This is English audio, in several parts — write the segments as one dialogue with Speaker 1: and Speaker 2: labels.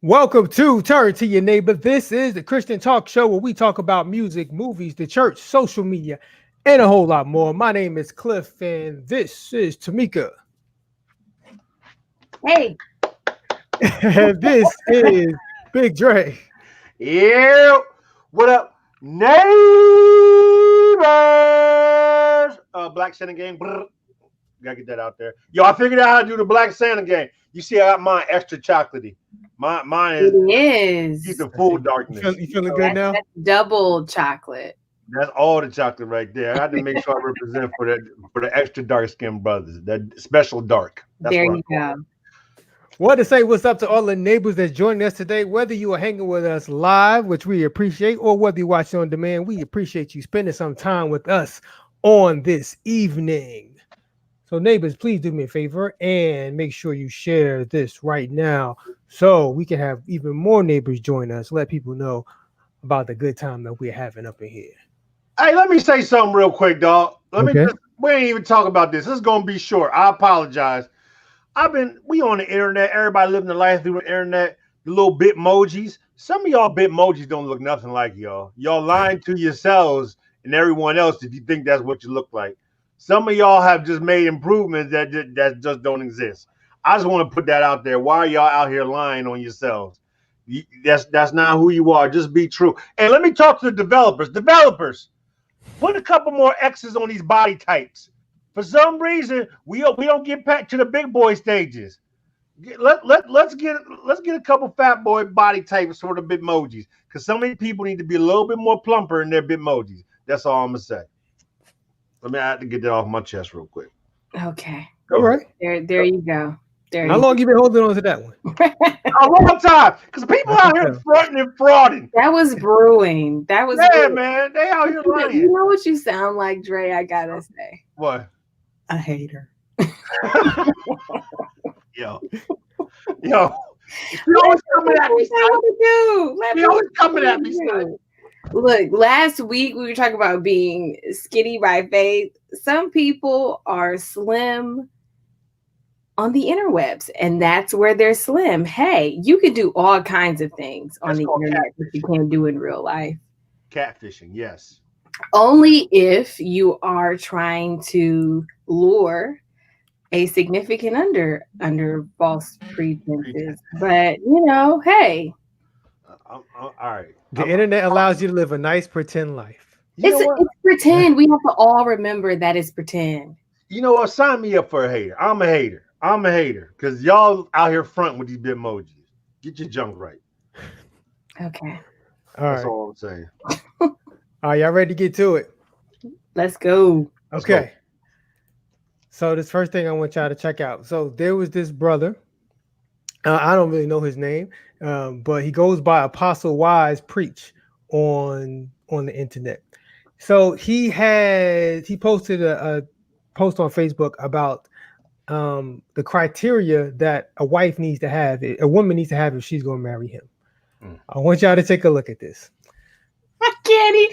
Speaker 1: Welcome to Turn to Your Neighbor. This is the Christian talk show where we talk about music, movies, the church, social media, and a whole lot more. My name is Cliff, and this is Tamika.
Speaker 2: Hey.
Speaker 1: And this is Big Dre.
Speaker 3: Yeah. What up, neighbors? Black Santa game. Brr. Gotta get that out there. Yo, I figured out how to do the Black Santa game. You see, I got mine extra chocolatey. Mine is.
Speaker 2: It is.
Speaker 3: Keep the full darkness.
Speaker 1: You feeling good now?
Speaker 2: That's double chocolate.
Speaker 3: That's all the chocolate right there. I had to make sure I represent for the extra dark skinned brothers. That special dark. That's
Speaker 2: there you go.
Speaker 1: Want to say what's up to all the neighbors that's joining us today, whether you are hanging with us live, which we appreciate, or whether you're watching on demand. We appreciate you spending some time with us on this evening. So neighbors, please do me a favor and make sure you share this right now so we can have even more neighbors join us. Let people know about the good time that we're having up in here.
Speaker 3: Hey, let me say something real quick, dog. We ain't even talk about this. This is gonna be short. I apologize. We on the internet. Everybody living the life through the internet. The little Bitmojis. Some of y'all Bitmojis don't look nothing like y'all. Y'all lying to yourselves and everyone else if you think that's what you look like. Some of y'all have just made improvements that just don't exist. I just want to put that out there. Why are y'all out here lying on yourselves? That's not who you are. Just be true. And let me talk to the developers. Developers, put a couple more X's on these body types. For some reason, we don't get back to the big boy stages. Let's get a couple fat boy body types for the Bitmojis, because some of these people need to be a little bit more plumper in their Bitmojis. That's all I'm gonna say. I have to get that off my chest real quick.
Speaker 2: Okay.
Speaker 1: All right.
Speaker 2: There you go.
Speaker 1: How long you been holding on to that one?
Speaker 3: A long time. Because people out here fronting and frauding.
Speaker 2: That was brewing. That was
Speaker 3: man. They out here lying.
Speaker 2: You know what you sound like, Dre? I gotta say.
Speaker 3: What?
Speaker 2: A hater.
Speaker 3: Yo. You always coming at me. You always coming at me.
Speaker 2: Look, last week we were talking about being skinny by faith. Some people are slim on the interwebs, and that's where they're slim. Hey, you can do all kinds of things on the internet that you can't do in real life.
Speaker 3: Catfishing, yes.
Speaker 2: Only if you are trying to lure a significant under false pretenses. But, hey.
Speaker 3: All right.
Speaker 1: The internet allows you to live a nice pretend life.
Speaker 2: It's pretend. We have to all remember that it's pretend.
Speaker 3: You know what? Sign me up for a hater. I'm a hater. Because y'all out here fronting with these Bitmojis. Get your junk right.
Speaker 2: Okay.
Speaker 3: That's all I'm saying.
Speaker 1: All right, y'all ready to get to it?
Speaker 2: Let's go.
Speaker 1: Okay. So this first thing I want y'all to check out. So there was this brother. I don't really know his name, but he goes by Apostle Wise Preach on the internet. So he posted a post on Facebook about the criteria that a woman needs to have if she's going to marry him. I want y'all to take a look at this.
Speaker 2: I can't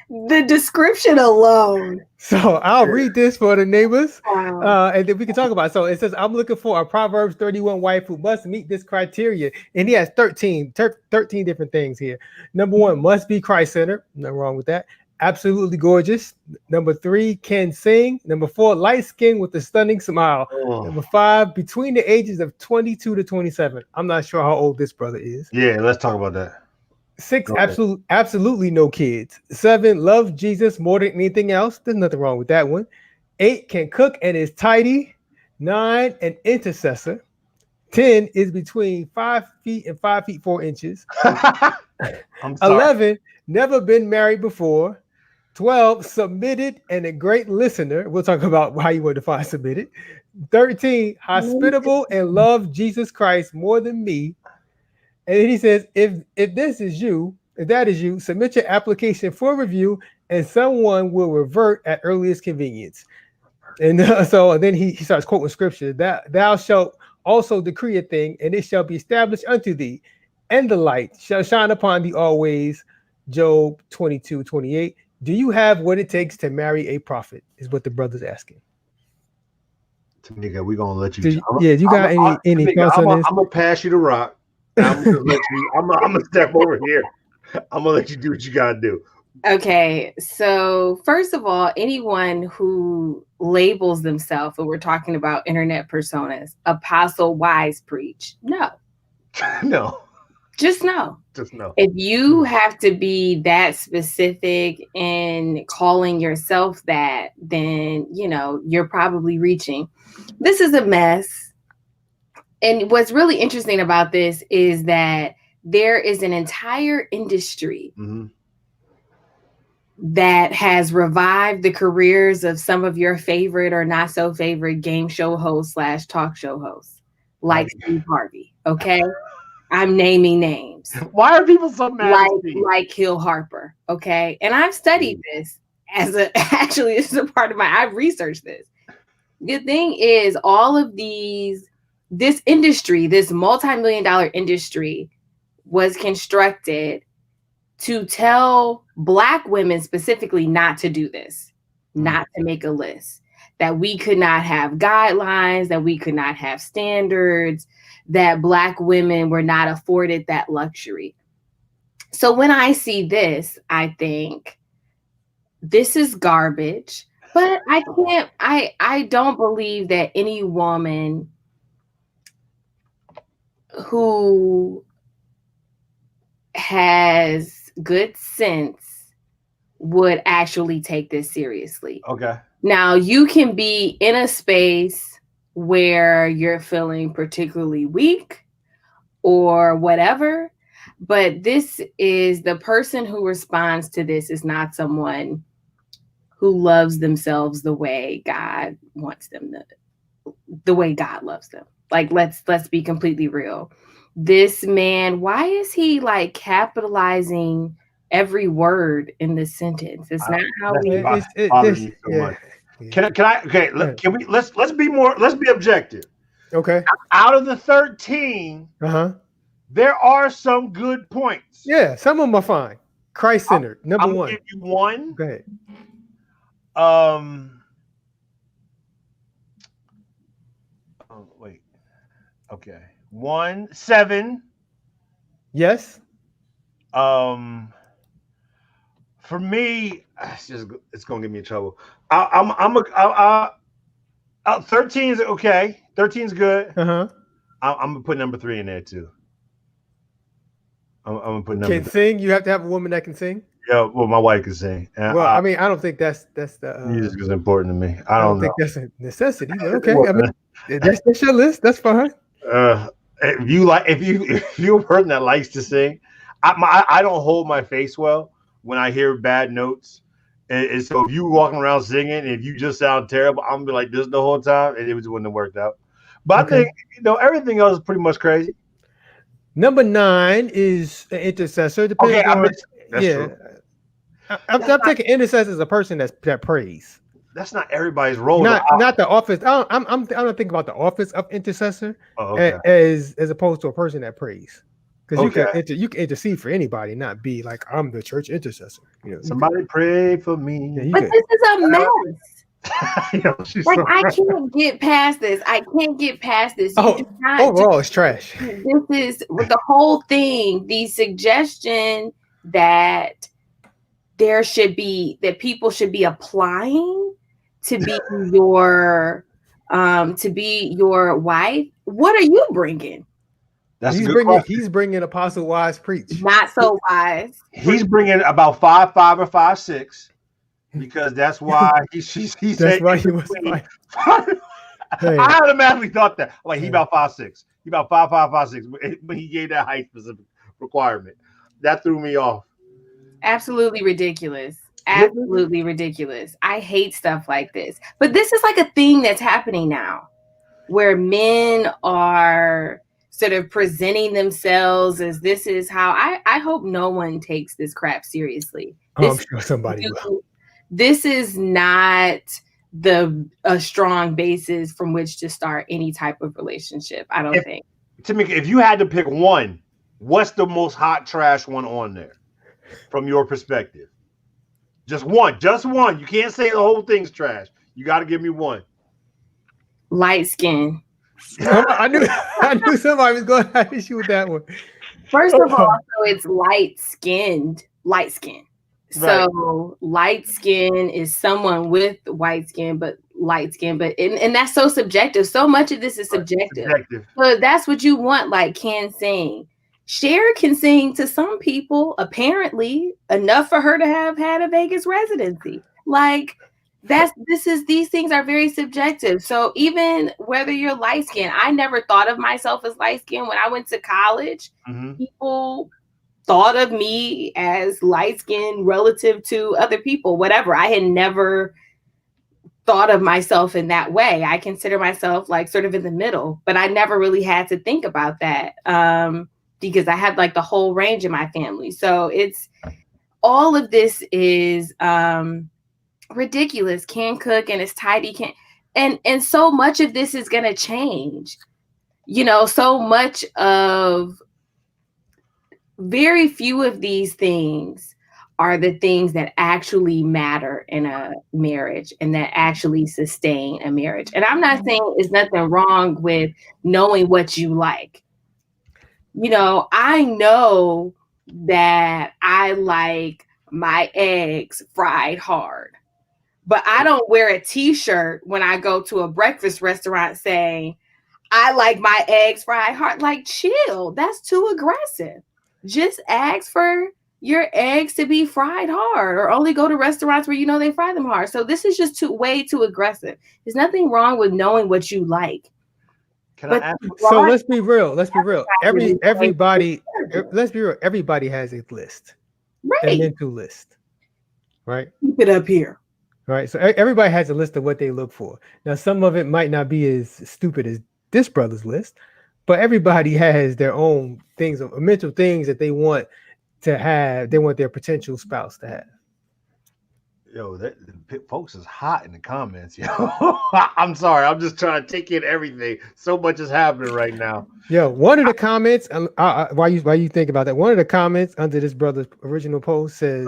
Speaker 2: the description alone.
Speaker 1: So I'll read this for the neighbors, and then we can talk about it. So it says, I'm looking for a Proverbs 31 wife who must meet this criteria. And he has 13 different things here. Number 1, must be Christ-centered. Nothing wrong with that. Absolutely gorgeous. Number 3, can sing. Number 4, light skin with a stunning smile. Number 5, between the ages of 22 to 27. I'm not sure how old this brother is.
Speaker 3: Yeah, let's talk about that.
Speaker 1: 6, absolutely no kids. 7, love Jesus more than anything else. There's nothing wrong with that one. 8, can cook and is tidy. 9, an intercessor. 10 is between 5 feet and 5 feet 4 inches. 11, never been married before. 12, submitted and a great listener. We'll talk about how you would define submitted. 13, hospitable and love Jesus Christ more than me. And then he says, if that is you, submit your application for review and someone will revert at earliest convenience. And so then he starts quoting scripture, that thou shalt also decree a thing, and it shall be established unto thee, and the light shall shine upon thee always. Job 22:28. Do you have what it takes to marry a prophet? Is what the brother's asking.
Speaker 3: Tamika, we're gonna let you.
Speaker 1: You got any thoughts on this?
Speaker 3: I'm gonna pass you the rock. I'm gonna step over here. I'm gonna let you do what you gotta do.
Speaker 2: Okay, so first of all, anyone who labels themselves, and we're talking about internet personas, apostle wise preach, no,
Speaker 3: No,
Speaker 2: just no.
Speaker 3: just no.
Speaker 2: If you have to be that specific in calling yourself that, then you're probably reaching. This is a mess. And what's really interesting about this is that there is an entire industry that has revived the careers of some of your favorite or not so favorite game show hosts / talk show hosts, like Steve Harvey. Okay. I'm naming names.
Speaker 3: Why are people so mad?
Speaker 2: Like Hill Harper. Okay. And I've studied this actually, this is a part of I've researched this. The thing is, all of this industry, this multi-million-dollar industry was constructed to tell Black women specifically not to do this, not to make a list, that we could not have guidelines, that we could not have standards, that Black women were not afforded that luxury. So when I see this, I think this is garbage, but I don't believe that any woman who has good sense would actually take this seriously.
Speaker 3: Okay.
Speaker 2: Now, you can be in a space where you're feeling particularly weak or whatever, but this is the person who responds to this is not someone who loves themselves the way God wants them to, the way God loves them. Like, let's be completely real. This man, why is he like capitalizing every word in this sentence? It's not how we.
Speaker 3: Can I? Okay, can we? Let's be more. Let's be objective.
Speaker 1: Okay.
Speaker 3: Out of the 13, there are some good points.
Speaker 1: Yeah, some of them are fine. Christ-centered. Number one.
Speaker 3: Give you one.
Speaker 1: Go ahead.
Speaker 3: Oh, wait. Okay. 1, 7.
Speaker 1: Yes.
Speaker 3: For me, it's gonna get me in trouble. 13 is okay. 13 is good. I'm gonna put number 3 in there too. I'm gonna put number.
Speaker 1: Can sing? You have to have a woman that can sing.
Speaker 3: Yeah, well, my wife can sing.
Speaker 1: And I mean, I don't think that's the
Speaker 3: music is important to me.
Speaker 1: I don't think that's a necessity, but okay. I mean, that's your list. That's fine.
Speaker 3: If you're a person that likes to sing, I don't hold my face well when I hear bad notes, and so if you walking around singing and if you just sound terrible, I'm gonna be like this the whole time, and it just wouldn't have worked out. But I think everything else is pretty much crazy.
Speaker 1: Number 9 is an intercessor.
Speaker 3: Okay, that's true.
Speaker 1: I'm thinking intercessor is a person that prays.
Speaker 3: That's not everybody's role.
Speaker 1: Not the office. I'm don't think about the office of intercessor as opposed to a person that prays. Because you can intercede for anybody, not be like I'm the church intercessor.
Speaker 3: Somebody pray for me.
Speaker 2: But this is a mess. I can't get past this.
Speaker 1: Overall, it's trash.
Speaker 2: This is the whole thing. The suggestion that people should be applying to be your wife. What are you bringing?
Speaker 1: He's bringing apostle wise preach.
Speaker 2: Not so wise.
Speaker 3: He's bringing about 5'5" or 5'6", because that's why he was. I automatically thought that. Like he about 5'6". He about 5'5", 5'6". When he gave that height specific requirement, that threw me off.
Speaker 2: Absolutely ridiculous. Absolutely ridiculous. I hate stuff like this. But this is like a thing that's happening now, where men are sort of presenting themselves as this is how I hope no one takes this crap seriously.
Speaker 1: I'm sure somebody will.
Speaker 2: This is not a strong basis from which to start any type of relationship. I don't think.
Speaker 3: Tamika, if you had to pick one, what's the most hot trash one on there from your perspective? Just one. You can't say the whole thing's trash. You got to give me one.
Speaker 2: Light skin.
Speaker 1: I knew somebody was going to have issue with that one.
Speaker 2: First of all, so it's light skin.
Speaker 3: Right.
Speaker 2: So light skin is someone with white skin, but light skin. But and that's so subjective. So much of this is subjective. But that's what you want, like can sing. Cher can sing to some people, apparently, enough for her to have had a Vegas residency. Like these things are very subjective. So even whether you're light skinned, I never thought of myself as light skinned. When I went to college, people thought of me as light skinned relative to other people, whatever. I had never thought of myself in that way. I consider myself like sort of in the middle, but I never really had to think about that because I had like the whole range in my family. So it's all of this is ridiculous. Can cook and it's tidy. And so much of this is going to change. You know, so much of very few of these things are the things that actually matter in a marriage and that actually sustain a marriage. And I'm not saying there's nothing wrong with knowing what you like. You know, I know that I like my eggs fried hard, but I don't wear a t-shirt when I go to a breakfast restaurant saying, I like my eggs fried hard. Like, chill. That's too aggressive. Just ask for your eggs to be fried hard or only go to restaurants where you know they fry them hard. So this is just way too aggressive. There's nothing wrong with knowing what you like.
Speaker 3: Can I ask?
Speaker 1: So let's be real. Everybody, let's be real. Everybody has a list,
Speaker 2: right?
Speaker 1: A mental list, right?
Speaker 2: Keep it up here.
Speaker 1: Right. So everybody has a list of what they look for. Now, some of it might not be as stupid as this brother's list, but everybody has their own things, mental things that they want to have. They want their potential spouse to have.
Speaker 3: Yo, the folks is hot in the comments. Yo, I'm sorry. I'm just trying to take in everything. So much is happening right now.
Speaker 1: Yo, one of the comments, why you think about that? One of the comments under this brother's original post says,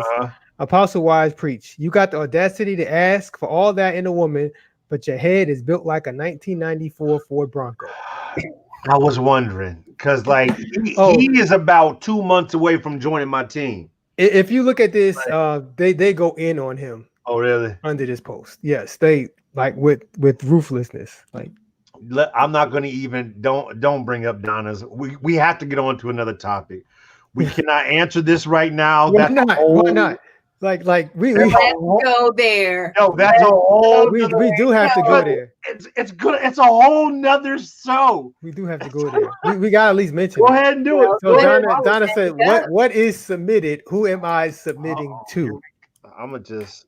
Speaker 1: Apostle Wise preach. You got the audacity to ask for all that in a woman, but your head is built like a 1994 Ford Bronco.
Speaker 3: I was wondering because, like, he is about 2 months away from joining my team.
Speaker 1: If you look at this, they go in on him.
Speaker 3: Oh, really?
Speaker 1: Under this post, yes, they like with ruthlessness. Like,
Speaker 3: I'm not going to even don't bring up Donna's. We have to get on to another topic. We cannot answer this right now.
Speaker 1: Why not? Like we
Speaker 2: let's go there.
Speaker 3: No, that's a whole.
Speaker 1: We do have to go there.
Speaker 3: It's good. It's a whole nother show.
Speaker 1: We do have to go there. We gotta at least mention.
Speaker 3: Go ahead and do it.
Speaker 1: So Donna said, "What is submitted? Who am I submitting to?"
Speaker 3: I'm gonna just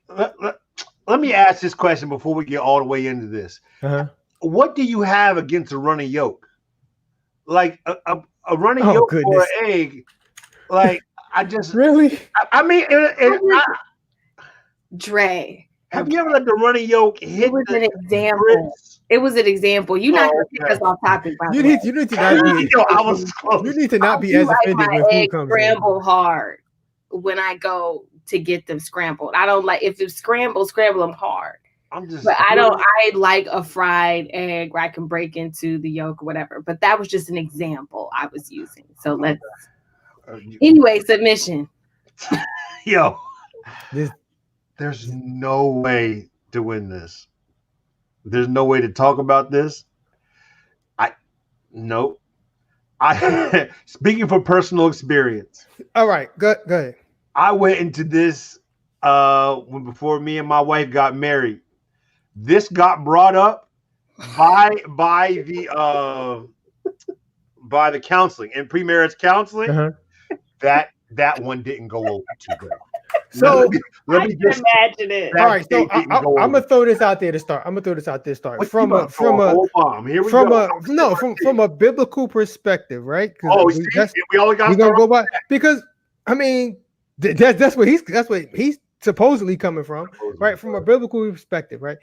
Speaker 3: let me ask this question before we get all the way into this. What do you have against a running yolk? Like a running yolk for an egg? Like. I just
Speaker 1: really.
Speaker 3: I mean,
Speaker 2: Dre.
Speaker 3: Have you ever let the running yolk hit?
Speaker 2: It was an example. Bricks? It was an example. You're not going to take us off topic.
Speaker 1: You need to not be. You need to not be as offended when food comes
Speaker 2: scramble hard when I go to get them scrambled. I don't like if it's scramble them hard. I like a fried egg where I can break into the yolk or whatever. But that was just an example I was using. So let's. Anyway, submission.
Speaker 3: Yo, there's no way to win this. There's no way to talk about this. Nope. Speaking from personal experience.
Speaker 1: All right, go ahead.
Speaker 3: I went into this before me and my wife got married. This got brought up by the counseling and pre-marriage counseling. That one didn't go over too good.
Speaker 1: So
Speaker 3: let me just
Speaker 2: imagine it.
Speaker 1: All right, so I'm gonna throw this out there to start. From a biblical perspective, right?
Speaker 3: We only got.
Speaker 1: We're gonna go by because I mean that's what he's supposedly coming from, right? From a biblical perspective, right?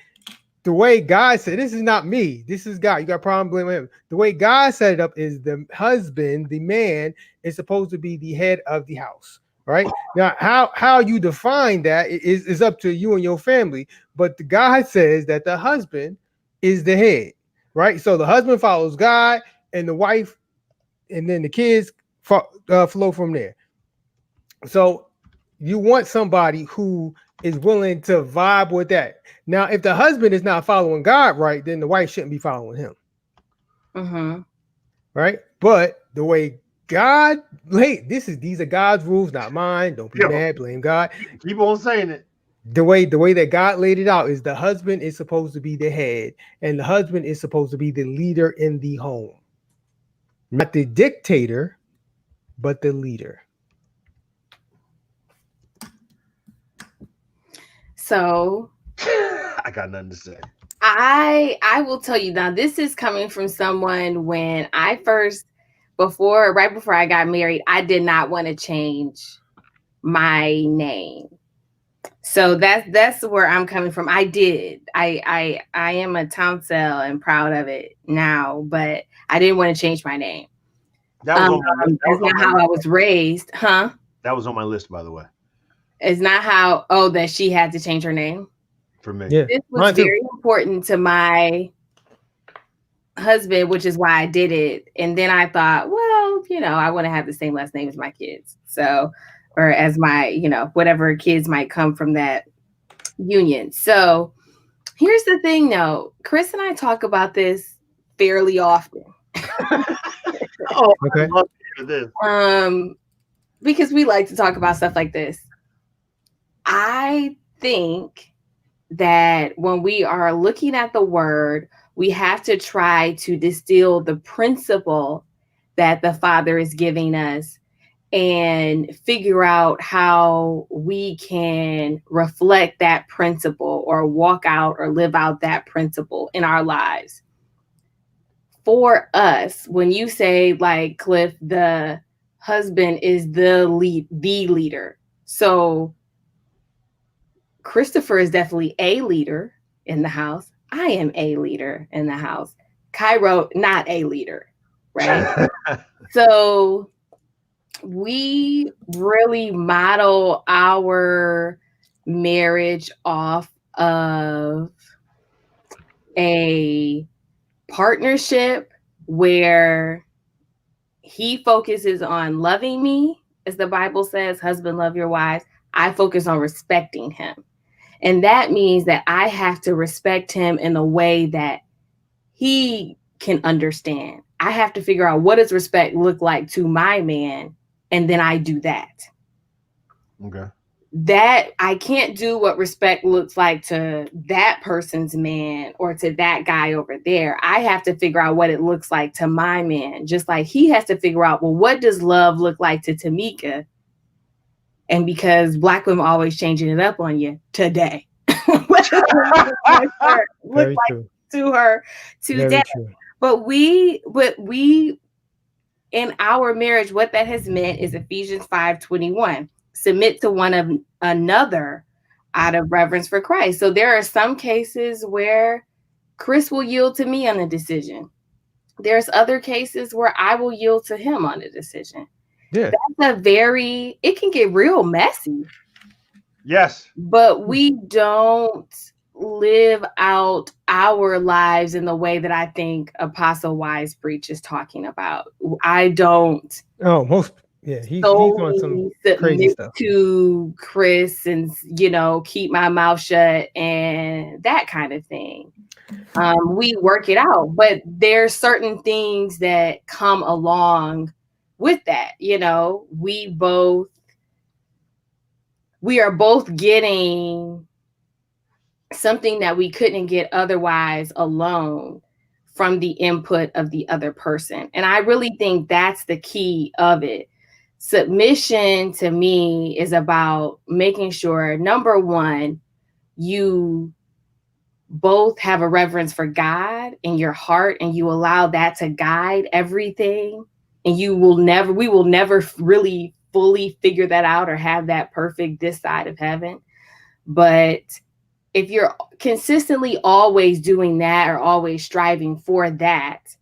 Speaker 1: The way God said, this is not me, this is God. You got a problem blaming him. The way God set it up is the husband, the man, is supposed to be the head of the house, right? Now, how you define that is up to you and your family. But God says that the husband is the head, right? So the husband follows God, and the wife, and then the kids flow from there. So you want somebody who is willing to vibe with that. Now, if the husband is not following God right, then the wife shouldn't be following him.
Speaker 2: Mm-hmm.
Speaker 1: Right? But the way God, these are God's rules, not mine. Don't be mad, blame God.
Speaker 3: Keep on saying it.
Speaker 1: The way that God laid it out is the husband is supposed to be the head, and the husband is supposed to be the leader in the home. Not the dictator, but the leader.
Speaker 2: So
Speaker 3: I got nothing to say.
Speaker 2: I will tell you now, this is coming from someone when right before I got married, I did not want to change my name. So that's where I'm coming from. I did. I am a Townsell and proud of it now, but I didn't want to change my name.
Speaker 3: That was
Speaker 2: that's not how I was raised, huh?
Speaker 3: That was on my list, by the way.
Speaker 2: It's not how that she had to change her name.
Speaker 3: For me.
Speaker 1: Yeah.
Speaker 2: This was very important to my husband, which is why I did it. And then I thought, well, I want to have the same last name as my kids. So, or as my, whatever kids might come from that union. So here's the thing though. Chris and I talk about this fairly often.
Speaker 1: Okay.
Speaker 2: Because we like to talk about stuff like this. I think that when we are looking at the word, we have to try to distill the principle that the Father is giving us and figure out how we can reflect that principle or walk out or live out that principle in our lives. For us, when you say, like, Cliff, the husband is the leader. So Christopher is definitely a leader in the house. I am a leader in the house. Cairo, not a leader, right? So we really model our marriage off of a partnership where he focuses on loving me, as the Bible says, husband, love your wives. I focus on respecting him. And that means that I have to respect him in a way that he can understand. I have to figure out, what does respect look like to my man? And then I do that.
Speaker 3: Okay.
Speaker 2: That I can't do what respect looks like to that person's man or to that guy over there. I have to figure out what it looks like to my man, just like he has to figure out, well, what does love look like to Tamika? And because Black women always changing it up on you today. What does love look like to her today? But we in our marriage, what that has meant is Ephesians 5:21. Submit to one another out of reverence for Christ. So there are some cases where Chris will yield to me on a decision. There's other cases where I will yield to him on a decision.
Speaker 1: Yeah.
Speaker 2: It can get real messy.
Speaker 3: Yes.
Speaker 2: But we don't live out our lives in the way that I think Apostle Wisebreach is talking about. I don't.
Speaker 1: He's on some crazy stuff
Speaker 2: to Chris and keep my mouth shut and that kind of thing. We work it out, but there's certain things that come along with that. We are both getting something that we couldn't get otherwise alone from the input of the other person. And I really think that's the key of it. Submission to me is about making sure, number one, you both have a reverence for God in your heart and you allow that to guide everything. And we will never really fully figure that out or have that perfect this side of heaven. But if you're consistently always doing that or always striving for that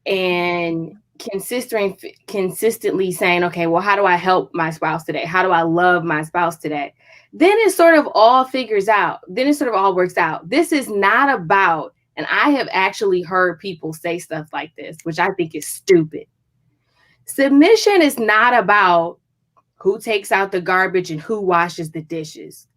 Speaker 2: and consistently saying, okay, well, how do I help my spouse today? How do I love my spouse today? Then it sort of all figures out. Then it sort of all works out. This is not about And I have actually heard people say stuff like this, which I think is stupid. Submission is not about who takes out the garbage and who washes the dishes,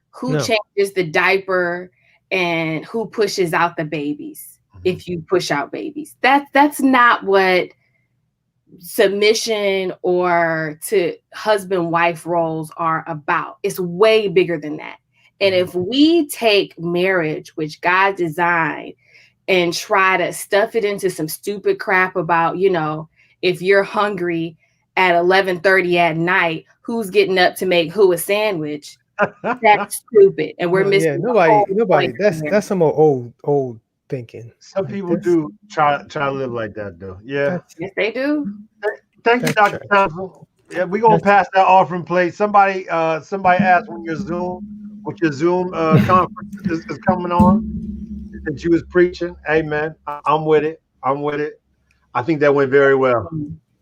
Speaker 2: who changes the diaper and who pushes out the babies. If you push out babies, that's not what submission or to husband-wife roles are about. It's way bigger than that. And if we take marriage, which God designed, and try to stuff it into some stupid crap about, you know, if you're hungry at 11:30 at night, who's getting up to make who a sandwich? That's stupid. And we're missing.
Speaker 1: Yeah, nobody. That's some old thinking.
Speaker 3: Some people do try to live like that, though. Yeah.
Speaker 2: Yes, they do.
Speaker 3: Thank you, Dr. Council. Yeah, we're gonna pass that offering plate. Somebody asked when your Zoom conference is coming on that you was preaching. Hey man, I'm with it. I think that went very well.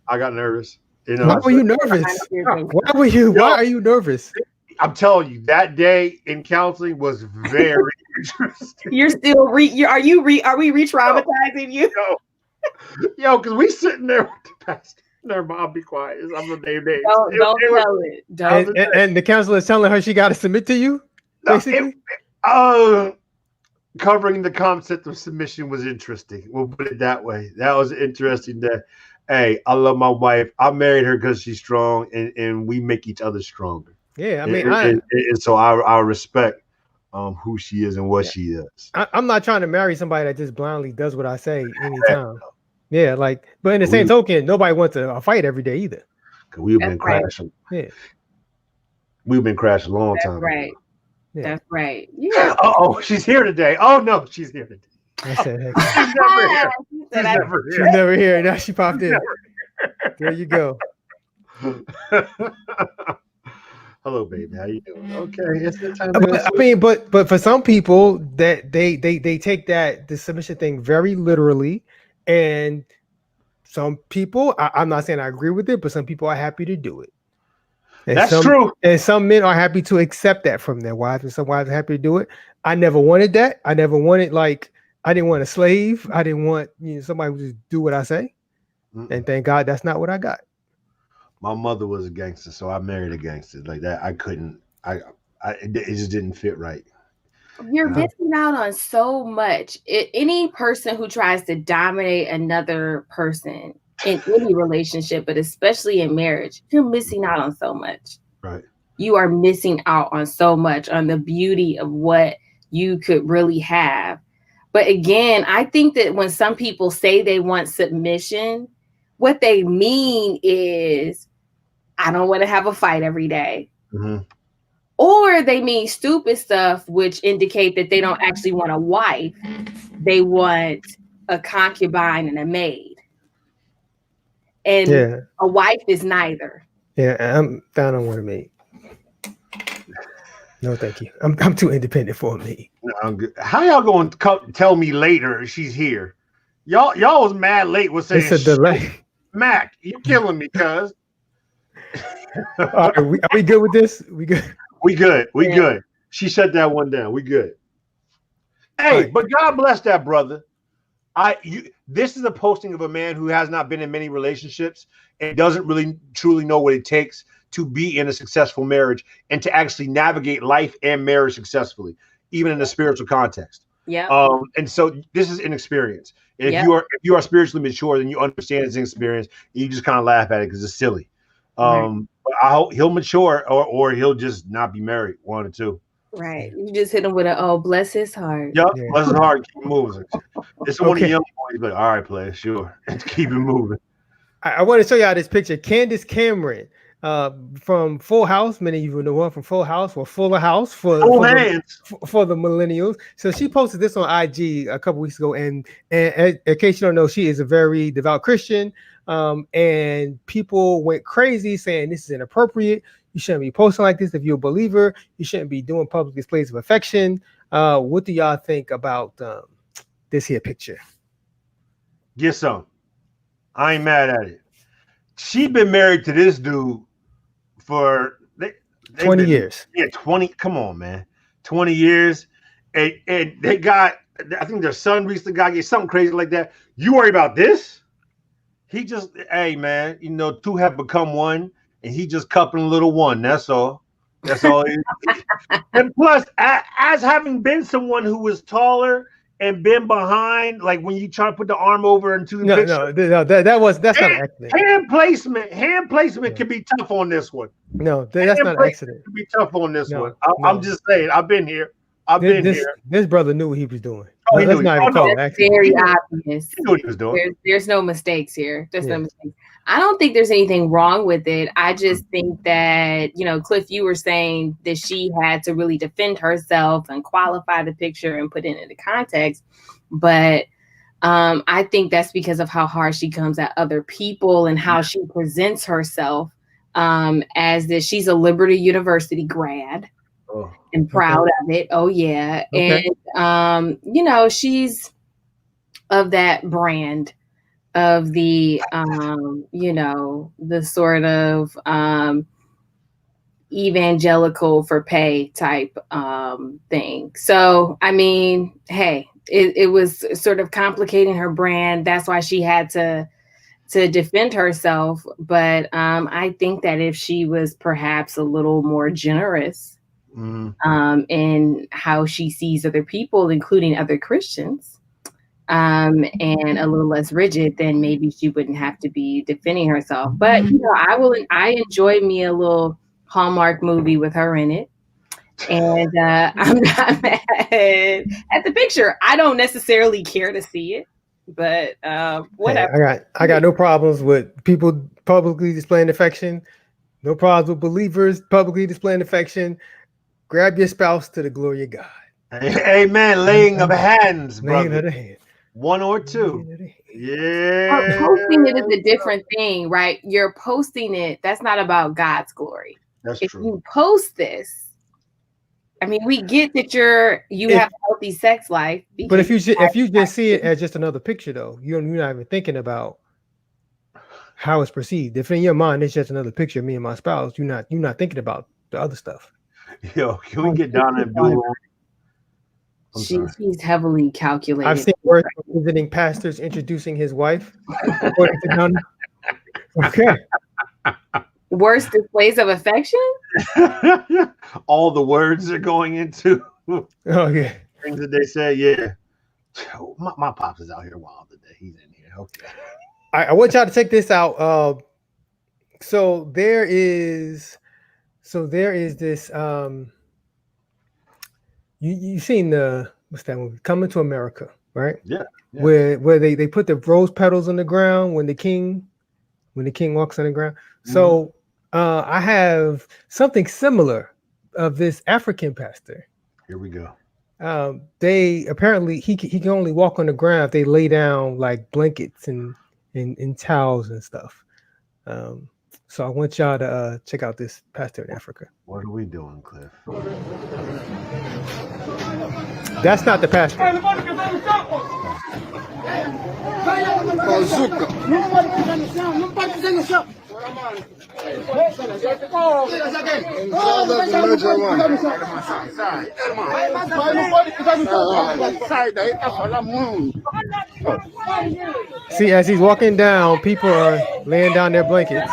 Speaker 3: I got nervous. You know.
Speaker 1: Why were you nervous? Why are you nervous?
Speaker 3: I'm telling you, that day in counseling was very interesting.
Speaker 2: You're still are we re-traumatizing you?
Speaker 3: Yo, because we sitting there with the pastor. Never mind, I'll be quiet. I'm gonna name names.
Speaker 2: Don't tell it.
Speaker 1: And the counselor is telling her she got to submit to you. Basically,
Speaker 3: covering the concept of submission was interesting. We'll put it that way. That was interesting. That hey, I love my wife. I married her because she's strong, and we make each other stronger.
Speaker 1: Yeah, I mean,
Speaker 3: and so I respect who she is and what she does.
Speaker 1: I'm not trying to marry somebody that just blindly does what I say anytime. Yeah, like, but in the same token, nobody wants a fight every day either.
Speaker 3: We've been crashing. Yeah, we've been crashing a long time.
Speaker 2: Right.
Speaker 1: Yeah.
Speaker 2: That's right. Yeah.
Speaker 3: Oh, she's here today. Oh no, she's here today.
Speaker 1: I said, heck,
Speaker 3: she's never here.
Speaker 1: She's never here. Now she popped in. There you go.
Speaker 3: Hello, baby. How you doing? Okay. It's the time.
Speaker 1: I mean, but for some people that they take the submission thing very literally, and some people, I'm not saying I agree with it, but some people are happy to do it. And
Speaker 3: that's true.
Speaker 1: And some men are happy to accept that from their wives, and some wives are happy to do it. I never wanted that. I never wanted, like, I didn't want a slave. I didn't want somebody who just do what I say. And thank God that's not what I got.
Speaker 3: My mother was a gangster, so I married a gangster. Like that, I couldn't. It just didn't fit right.
Speaker 2: You're missing out on so much. Any person who tries to dominate another person in any relationship, but especially in marriage, you're missing out on so much.
Speaker 3: Right.
Speaker 2: You are missing out on so much, on the beauty of what you could really have. But again, I think that when some people say they want submission, what they mean is, I don't want to have a fight every day.
Speaker 3: Mm-hmm.
Speaker 2: Or they mean stupid stuff, which indicate that they don't actually want a wife. They want a concubine and a maid. And a wife is neither.
Speaker 1: Yeah, I don't want a maid. No, thank you. I'm too independent for a maid.
Speaker 3: No, I'm good. How y'all going to tell me later she's here? Y'all was mad late with saying
Speaker 1: it's a delay.
Speaker 3: Mac, you killing me, cuz.
Speaker 1: Are we good with this? We good?
Speaker 3: We good. She shut that one down. We good. Hey, but God bless that brother. This is a posting of a man who has not been in many relationships and doesn't really truly know what it takes to be in a successful marriage and to actually navigate life and marriage successfully, even in a spiritual context.
Speaker 2: Yeah.
Speaker 3: And so this is an experience. And if you are spiritually mature, then you understand it's an experience. And you just kind of laugh at it because it's silly. But I hope he'll mature or he'll just not be married. One or two.
Speaker 2: Right. You just hit him with bless his heart.
Speaker 3: Yep. Yeah. Bless his heart. Keep moving. It's one of the young boys, but all right, player, sure. Keep it moving.
Speaker 1: I want to show y'all this picture. Candace Cameron from Full House. Many of you know her from Full House or Fuller House for the millennials. So she posted this on IG a couple weeks ago. And in case you don't know, she is a very devout Christian. And people went crazy saying this is inappropriate. You shouldn't be posting like this if you're a believer. You shouldn't be doing public displays of affection. What do y'all think about this here picture?
Speaker 3: Get some. I ain't mad at it. She's been married to this dude for
Speaker 1: 20 years.
Speaker 3: Yeah, 20. Come on, man. 20 years. And they got I think their son recently got something crazy like that. You worry about this? He just, hey man, two have become one, and he just coupling little one. That's all. That's all. And plus, as having been someone who was taller and been behind, like when you try to put the arm over into the picture.
Speaker 1: No, that's not an accident.
Speaker 3: Hand placement can be tough on this one.
Speaker 1: No, that's not an accident.
Speaker 3: Can be tough on this one. I'm just saying. I've been here.
Speaker 1: This brother knew what he was doing.
Speaker 3: Oh,
Speaker 2: that's very obvious.
Speaker 3: He knew what he was doing.
Speaker 2: There's no mistakes here. There's no mistakes. I don't think there's anything wrong with it. I just think that, Cliff, you were saying that she had to really defend herself and qualify the picture and put it into context. But I think that's because of how hard she comes at other people and how she presents herself as that she's a Liberty University grad. Oh, and proud of it. Oh yeah. Okay. And she's of that brand of the the sort of evangelical for pay type thing. So I mean, hey, it was sort of complicating her brand. That's why she had to defend herself. But I think that if she was perhaps a little more generous in how she sees other people, including other Christians, and a little less rigid, then maybe she wouldn't have to be defending herself. But I enjoy me a little Hallmark movie with her in it, and I'm not mad at the picture. I don't necessarily care to see it, but whatever.
Speaker 1: Hey, I got no problems with people publicly displaying affection. No problems with believers publicly displaying affection. Grab your spouse to the glory of God.
Speaker 3: Amen. Laying of hands, brother.
Speaker 1: Laying of the hand.
Speaker 3: One or two. Yeah.
Speaker 2: Posting it is a different thing, right? You're posting it. That's not about God's glory.
Speaker 3: That's
Speaker 2: if
Speaker 3: true.
Speaker 2: You post this, I mean, we get that you have a healthy sex life.
Speaker 1: But if you just see it as just another picture, though, you're not even thinking about how it's perceived. If in your mind it's just another picture of me and my spouse, you're not thinking about the other stuff.
Speaker 3: Yo, can we get down and do it?
Speaker 2: She's heavily calculated.
Speaker 1: I've seen words from visiting pastors introducing his wife. Okay.
Speaker 2: Worst displays of affection?
Speaker 3: All the words are going into
Speaker 1: okay.
Speaker 3: Things that they say, yeah. My pops is out here wild today. He's in here. Okay.
Speaker 1: I want y'all to check this out. So there is this you've seen what's that movie? Coming to America, right?
Speaker 3: Yeah.
Speaker 1: Where they put the rose petals on the ground when the king walks on the ground. Mm-hmm. So I have something similar of this African pastor.
Speaker 3: Here we go.
Speaker 1: They apparently he can only walk on the ground if they lay down like blankets and towels and stuff. So I want y'all to check out this pastor in Africa.
Speaker 3: What are we doing, Cliff?
Speaker 1: That's not the pastor. See, as he's walking down, people are laying down their blankets.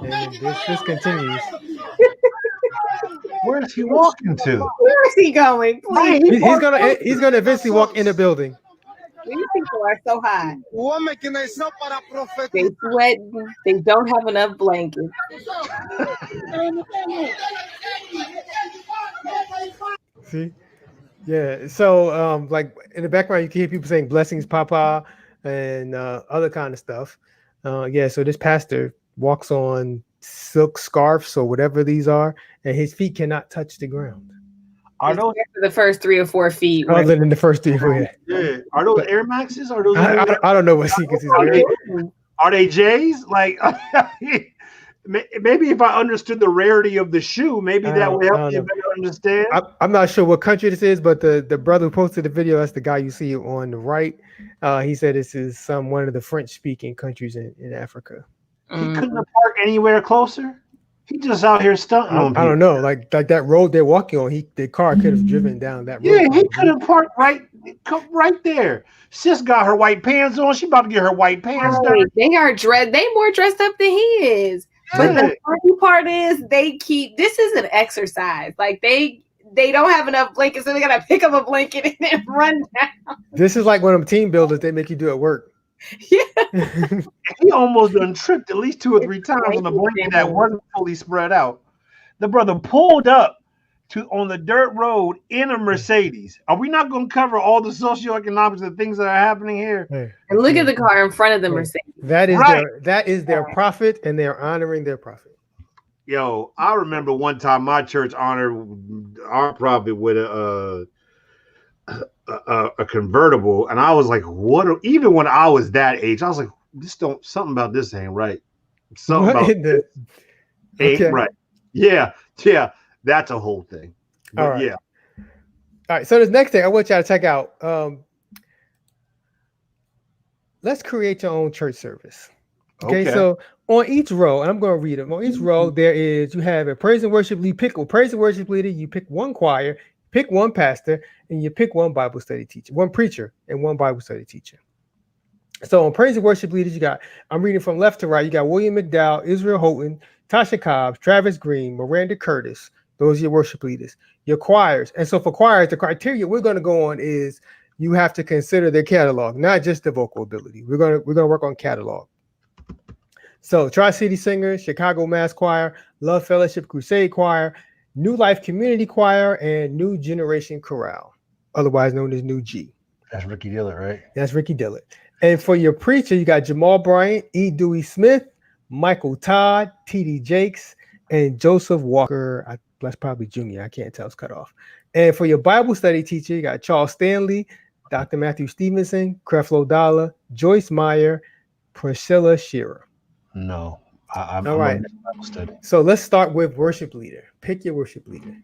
Speaker 1: And this continues.
Speaker 3: Where is he walking to?
Speaker 2: Where is he going? Please.
Speaker 1: He's gonna eventually walk in the building.
Speaker 2: These people are so hot. They sweating. They don't have enough blankets.
Speaker 1: See? Yeah. So like in the background you can hear people saying blessings, Papa, and other kind of stuff. So this pastor walks on silk scarves or whatever these are, and his feet cannot touch the ground.
Speaker 2: Are those the first 3 or 4 feet?
Speaker 1: Other than the first 3 or 4.
Speaker 3: Yeah. Are those Air Maxes? Are those?
Speaker 1: I don't know what sequence is.
Speaker 3: Are they J's? Like maybe if I understood the rarity of the shoe, maybe that would help me better understand.
Speaker 1: I'm not sure what country this is, but the brother who posted the video, that's the guy you see on the right. He said this is one of the French-speaking countries in Africa.
Speaker 3: He couldn't have parked anywhere closer. He just out here stunting on people.
Speaker 1: I don't know, like that road they're walking on. The car could have driven down that road.
Speaker 3: Yeah, he could have parked right there. Sis got her white pants on. She about to get her white pants done.
Speaker 2: They are They more dressed up than he is. Yeah. But the funny part is this is an exercise. Like they don't have enough blankets, so they gotta pick up a blanket and then run down.
Speaker 1: This is like one of them team builders they make you do at work.
Speaker 2: Yeah.
Speaker 3: He almost done tripped at least 2 or 3 times on a blanket that wasn't fully spread out. The brother pulled up on the dirt road in a Mercedes. Are we not going to cover all the socioeconomics of things that are happening here?
Speaker 2: And look at the car in front of the Mercedes.
Speaker 1: That is their profit, and they're honoring their profit.
Speaker 3: Yo, I remember one time my church honored our profit with a convertible, and I was like, "What?" Even when I was that age, I was like, something about this ain't right. Something about this ain't right." Yeah, that's a whole thing. But
Speaker 1: all right. Yeah. All right. So this next thing I want y'all to check out. Let's create your own church service. Okay. So on each row, and I'm going to read them. On each row, you have a praise and worship leader. Pick a praise and worship leader. You pick one choir, pick one pastor, and you pick one Bible study teacher, one preacher, and one Bible study teacher. So on praise and worship leaders, I'm reading from left to right. You got William McDowell, Israel Houghton, Tasha Cobbs, Travis Green, Miranda Curtis. Those are your worship leaders. Your choirs. And so for choirs, the criteria we're going to go on is you have to consider their catalog, not just the vocal ability. We're going to work on catalog. So Tri-City Singers, Chicago Mass Choir, Love Fellowship Crusade Choir, New Life Community Choir, and New Generation Chorale, otherwise known as New G.
Speaker 3: That's Ricky Dillard, right?
Speaker 1: That's Ricky Dillard. And for your preacher, you got Jamal Bryant, E. Dewey Smith, Michael Todd, T.D. Jakes, and Joseph Walker. That's probably Junior. I can't tell. It's cut off. And for your Bible study teacher, you got Charles Stanley, Dr. Matthew Stevenson, Creflo Dollar, Joyce Meyer, Priscilla Shearer.
Speaker 3: No. I'm
Speaker 1: all right. Bible study. So let's start with worship leader. Pick your worship leader.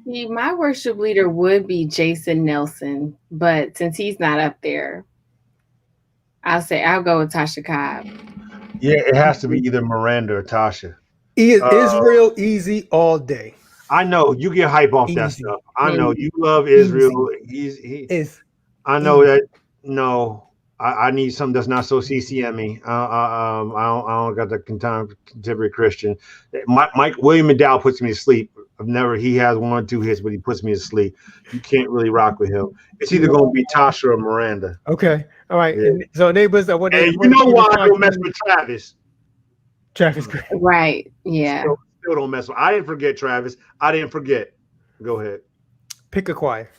Speaker 2: See, my worship leader would be Jason Nelson, but since he's not up there, I'll go with Tasha Cobb.
Speaker 3: Yeah, it has to be either Miranda or Tasha.
Speaker 1: Israel easy all day.
Speaker 3: I know you get hype off that stuff. I know you love Israel. I know that. No, I need something that's not so CCM-y. I don't got the contemporary Christian. William McDowell puts me to sleep. He has 1 or 2 hits, but he puts me to sleep. You can't really rock with him. It's either going to be Tasha or Miranda.
Speaker 1: Okay. All right. Yeah. So neighbors,
Speaker 3: you know why I don't mess with Travis.
Speaker 1: Travis Green.
Speaker 2: Right. Yeah.
Speaker 3: Still don't mess with. I didn't forget Travis. I didn't forget. Go ahead.
Speaker 1: Pick a choir.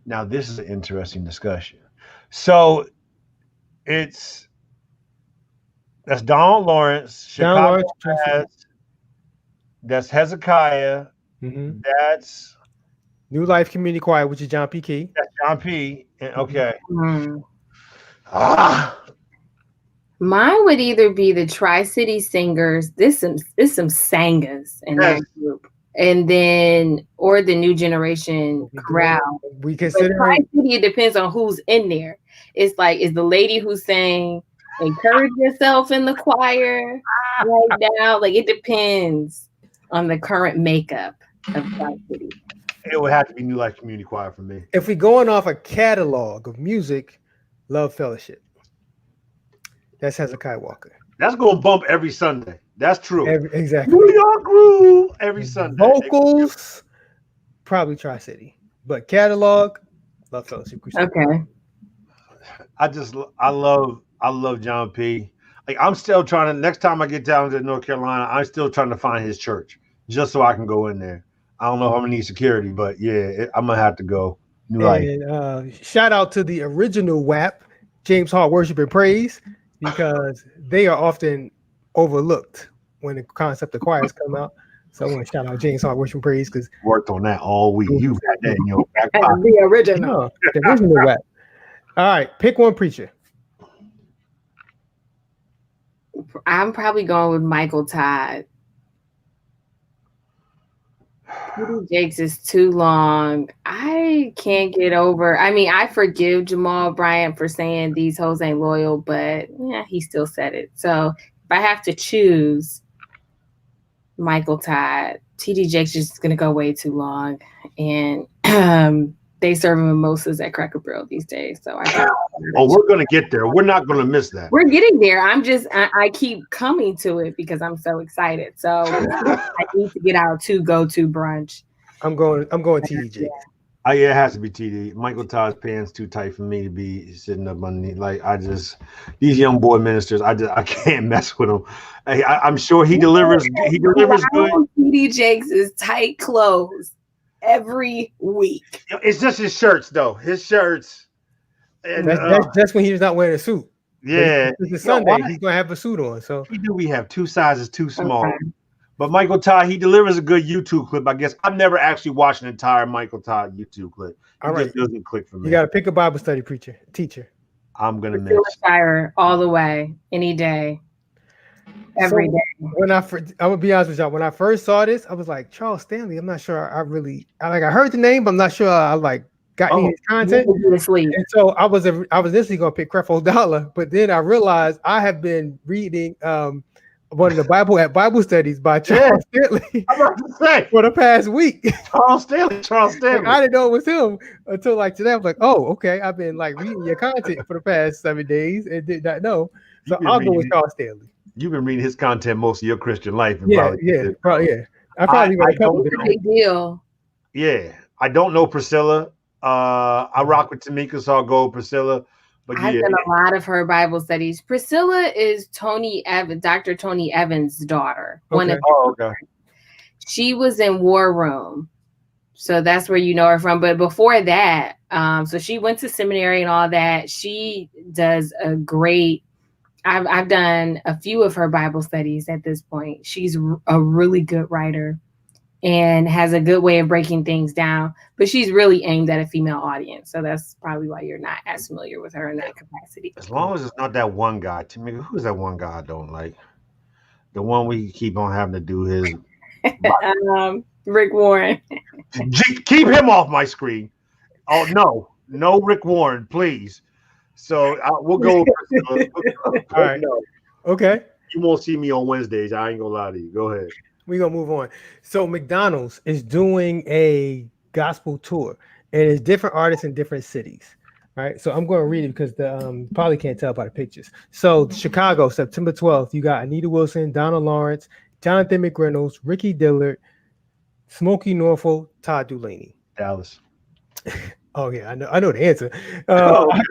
Speaker 3: Now this is an interesting discussion. So that's Donald Lawrence, Chicago Mass, that's Hezekiah, that's
Speaker 1: New Life Community Choir, which is John P. Key.
Speaker 3: That's John P. Okay.
Speaker 2: Mine would either be the Tri-City Singers. This some sangers in that group, and then or the New Generation Chorale.
Speaker 1: We consider
Speaker 2: Tri-City. It depends on who's in there. It's like, is the lady who sang "Encourage Yourself" in the choir right now? Like, it depends on the current makeup of Tri-City.
Speaker 3: It would have to be New Life Community Choir for me.
Speaker 1: If we're going off a catalog of music, Love Fellowship. That's Hezekiah Walker.
Speaker 3: That's going to bump every Sunday. That's true.
Speaker 1: Exactly.
Speaker 3: New York Groove every Sunday.
Speaker 1: Vocals, probably Tri-City. But catalog, Love Fellowship.
Speaker 2: Okay.
Speaker 3: I love John P. Like, I'm still trying to, next time I get down to North Carolina, I'm still trying to find his church just so I can go in there. I don't know how many security, but yeah, I'm going to have to go. New Life.
Speaker 1: Shout out to the original WAP, James Hart Worship and Praise, because they are often overlooked when the concept of choirs come out. So I want to shout out James Hart Worship and Praise because
Speaker 3: worked on that all week. You got that in your back pocket.
Speaker 1: The original WAP. All right, pick one preacher.
Speaker 2: I'm probably going with Michael Todd. T.D. Jakes is too long. I can't get over. I mean, I forgive Jamal Bryant for saying these hoes ain't loyal, but yeah, he still said it. So if I have to choose Michael Todd, T.D. Jakes is just gonna go way too long, and they serve mimosas at Cracker Barrel these days. So
Speaker 3: we're gonna get there. We're not gonna miss that.
Speaker 2: We're getting there. I keep coming to it because I'm so excited. So I need to get out to go to brunch.
Speaker 1: I'm going TD Jakes.
Speaker 3: Oh yeah, it has to be TD. Michael Todd's pants too tight for me to be sitting up underneath. Like these young boy ministers, I can't mess with them. I'm sure he delivers. He delivers good.
Speaker 2: TD Jakes is tight clothes every week.
Speaker 3: It's just his shirts though. His shirts. And,
Speaker 1: that's when he's not wearing a suit.
Speaker 3: Yeah,
Speaker 1: it's Sunday. He's gonna have a suit on. So
Speaker 3: we have 2 sizes too small. Okay. But Michael Todd, he delivers a good YouTube clip. I guess I've never actually watched an entire Michael Todd YouTube clip. It just doesn't click for me.
Speaker 1: You got to pick a Bible study teacher.
Speaker 3: I'm gonna miss
Speaker 2: Shire all the way, any day, every day.
Speaker 1: When I'm gonna be honest with y'all. When I first saw this, I was like, Charles Stanley. I'm not sure. I heard the name, but I'm not sure. I got any his content. And so I was initially gonna pick Creflo Dollar, but then I realized I have been reading one of the Bible studies by Charles Stanley for the past week.
Speaker 3: Charles Stanley.
Speaker 1: I didn't know it was him until today. I was like, oh, okay. I've been reading your content for the past 7 days and did not know. So I'll go with Charles Stanley.
Speaker 3: You've been reading his content most of your Christian life.
Speaker 1: Probably. I probably read a couple of
Speaker 2: big deal.
Speaker 3: Yeah. I don't know Priscilla. I rock with Tamika, so I'll go with Priscilla. But
Speaker 2: I've done a lot of her Bible studies. Priscilla is Dr. Tony Evans' daughter.
Speaker 3: Okay.
Speaker 2: She was in War Room. So that's where you know her from. But before that, so she went to seminary and all that. She does a great, I've done a few of her Bible studies at this point. She's a really good writer and has a good way of breaking things down, but she's really aimed at a female audience. So that's probably why you're not as familiar with her in that capacity.
Speaker 3: As long as it's not that one guy. Tamika, who's that one guy I don't like? The one we keep on having to do his
Speaker 2: Rick Warren.
Speaker 3: Keep him off my screen. Oh no Rick Warren, please. So we'll go with Priscilla.
Speaker 1: All right. Okay.
Speaker 3: You won't see me on Wednesdays. I ain't gonna lie to you. Go ahead.
Speaker 1: We're gonna move on. So McDonald's is doing a gospel tour, and it's different artists in different cities. Right. So I'm going to read it because the probably can't tell by the pictures. So Chicago, September 12th, you got Anita Wilson, Donna Lawrence, Jonathan McReynolds, Ricky Dillard, Smokey Norfolk, Todd Dulaney.
Speaker 3: Dallas.
Speaker 1: Oh yeah, I know the answer.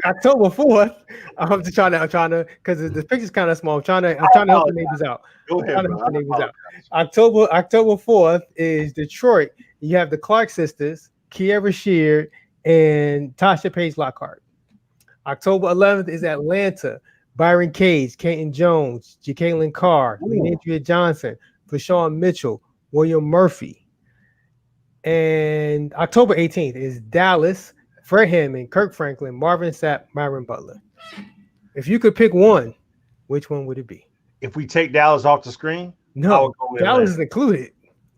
Speaker 1: October 4th. I'm trying to because the picture's kind of small. I'm trying to help the neighbors out.
Speaker 3: Go ahead,
Speaker 1: October 4th is Detroit. You have the Clark sisters, Kiera Sheard, and Tasha Page Lockhart. October 11th is Atlanta. Byron Cage, Kenton Jones, Jacqueline Carr, Leandria Johnson, Vashawn Mitchell, William Murphy. And October 18th is Dallas, Fred Hammond, Kirk Franklin, Marvin Sapp, Myron Butler. If you could pick one, which one would it be?
Speaker 3: If we take Dallas off the screen?
Speaker 1: No, Dallas is included.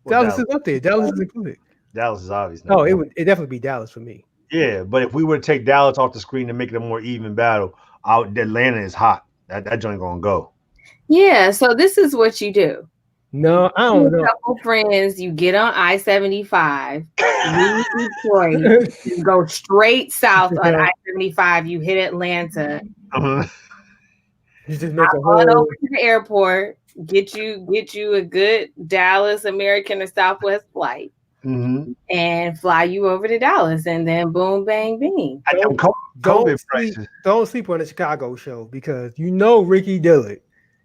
Speaker 1: Dallas is up there. Dallas is included.
Speaker 3: Dallas is obvious.
Speaker 1: Oh, it would definitely be Dallas for me.
Speaker 3: Yeah, but if we were to take Dallas off the screen to make it a more even battle, Atlanta is hot. That joint gonna go.
Speaker 2: Yeah, so this is what you do.
Speaker 1: No, I don't know.
Speaker 2: A couple friends, you get on I-75, leave Detroit, you go straight south on I-75. You hit Atlanta.
Speaker 3: Uh-huh.
Speaker 1: You just make a
Speaker 2: whole over to the airport, get you a good Dallas American or Southwest flight, and fly you over to Dallas, and then boom, bang, bing.
Speaker 1: Don't sleep on the Chicago show because Ricky Dillard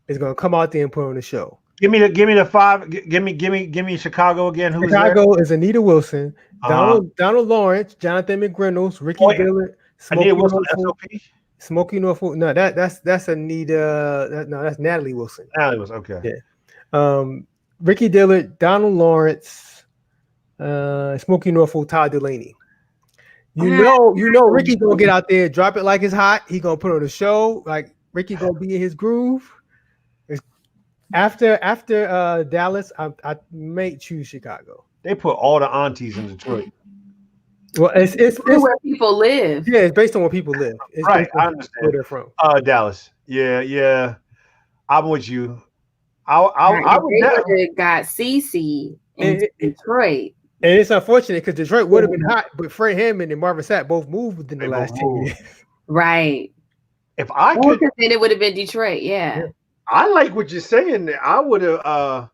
Speaker 1: is gonna come out there and put on the show.
Speaker 3: Give me the five. Give me Chicago again. Who's
Speaker 1: Chicago is Anita Wilson, Donald Lawrence, Jonathan McReynolds, Ricky Dillard, Smokey Norfolk. No, that's Anita. That's Natalie Wilson.
Speaker 3: Natalie Wilson. Okay.
Speaker 1: Yeah. Ricky Dillard, Donald Lawrence, Smokey Norfolk, Todd Dulaney. You know, Ricky gonna get out there, drop it like it's hot. He gonna put on a show. Like Ricky gonna be in his groove. After Dallas, I may choose Chicago.
Speaker 3: They put all the aunties in Detroit.
Speaker 1: Well, it's
Speaker 2: where people live.
Speaker 1: Yeah, it's based on where people live. It's
Speaker 3: Right,
Speaker 1: based on
Speaker 3: I understand.
Speaker 1: where they're from.
Speaker 3: Dallas. Yeah. I'm with you. I would
Speaker 2: have got CC in Detroit.
Speaker 1: And it's unfortunate because Detroit would have been hot, but Fred Hammond and Marvin Sapp both moved within the last 10 years.
Speaker 2: Right.
Speaker 3: If I could,
Speaker 2: then it would have been Detroit. Yeah.
Speaker 3: I like what you're saying there. I would have a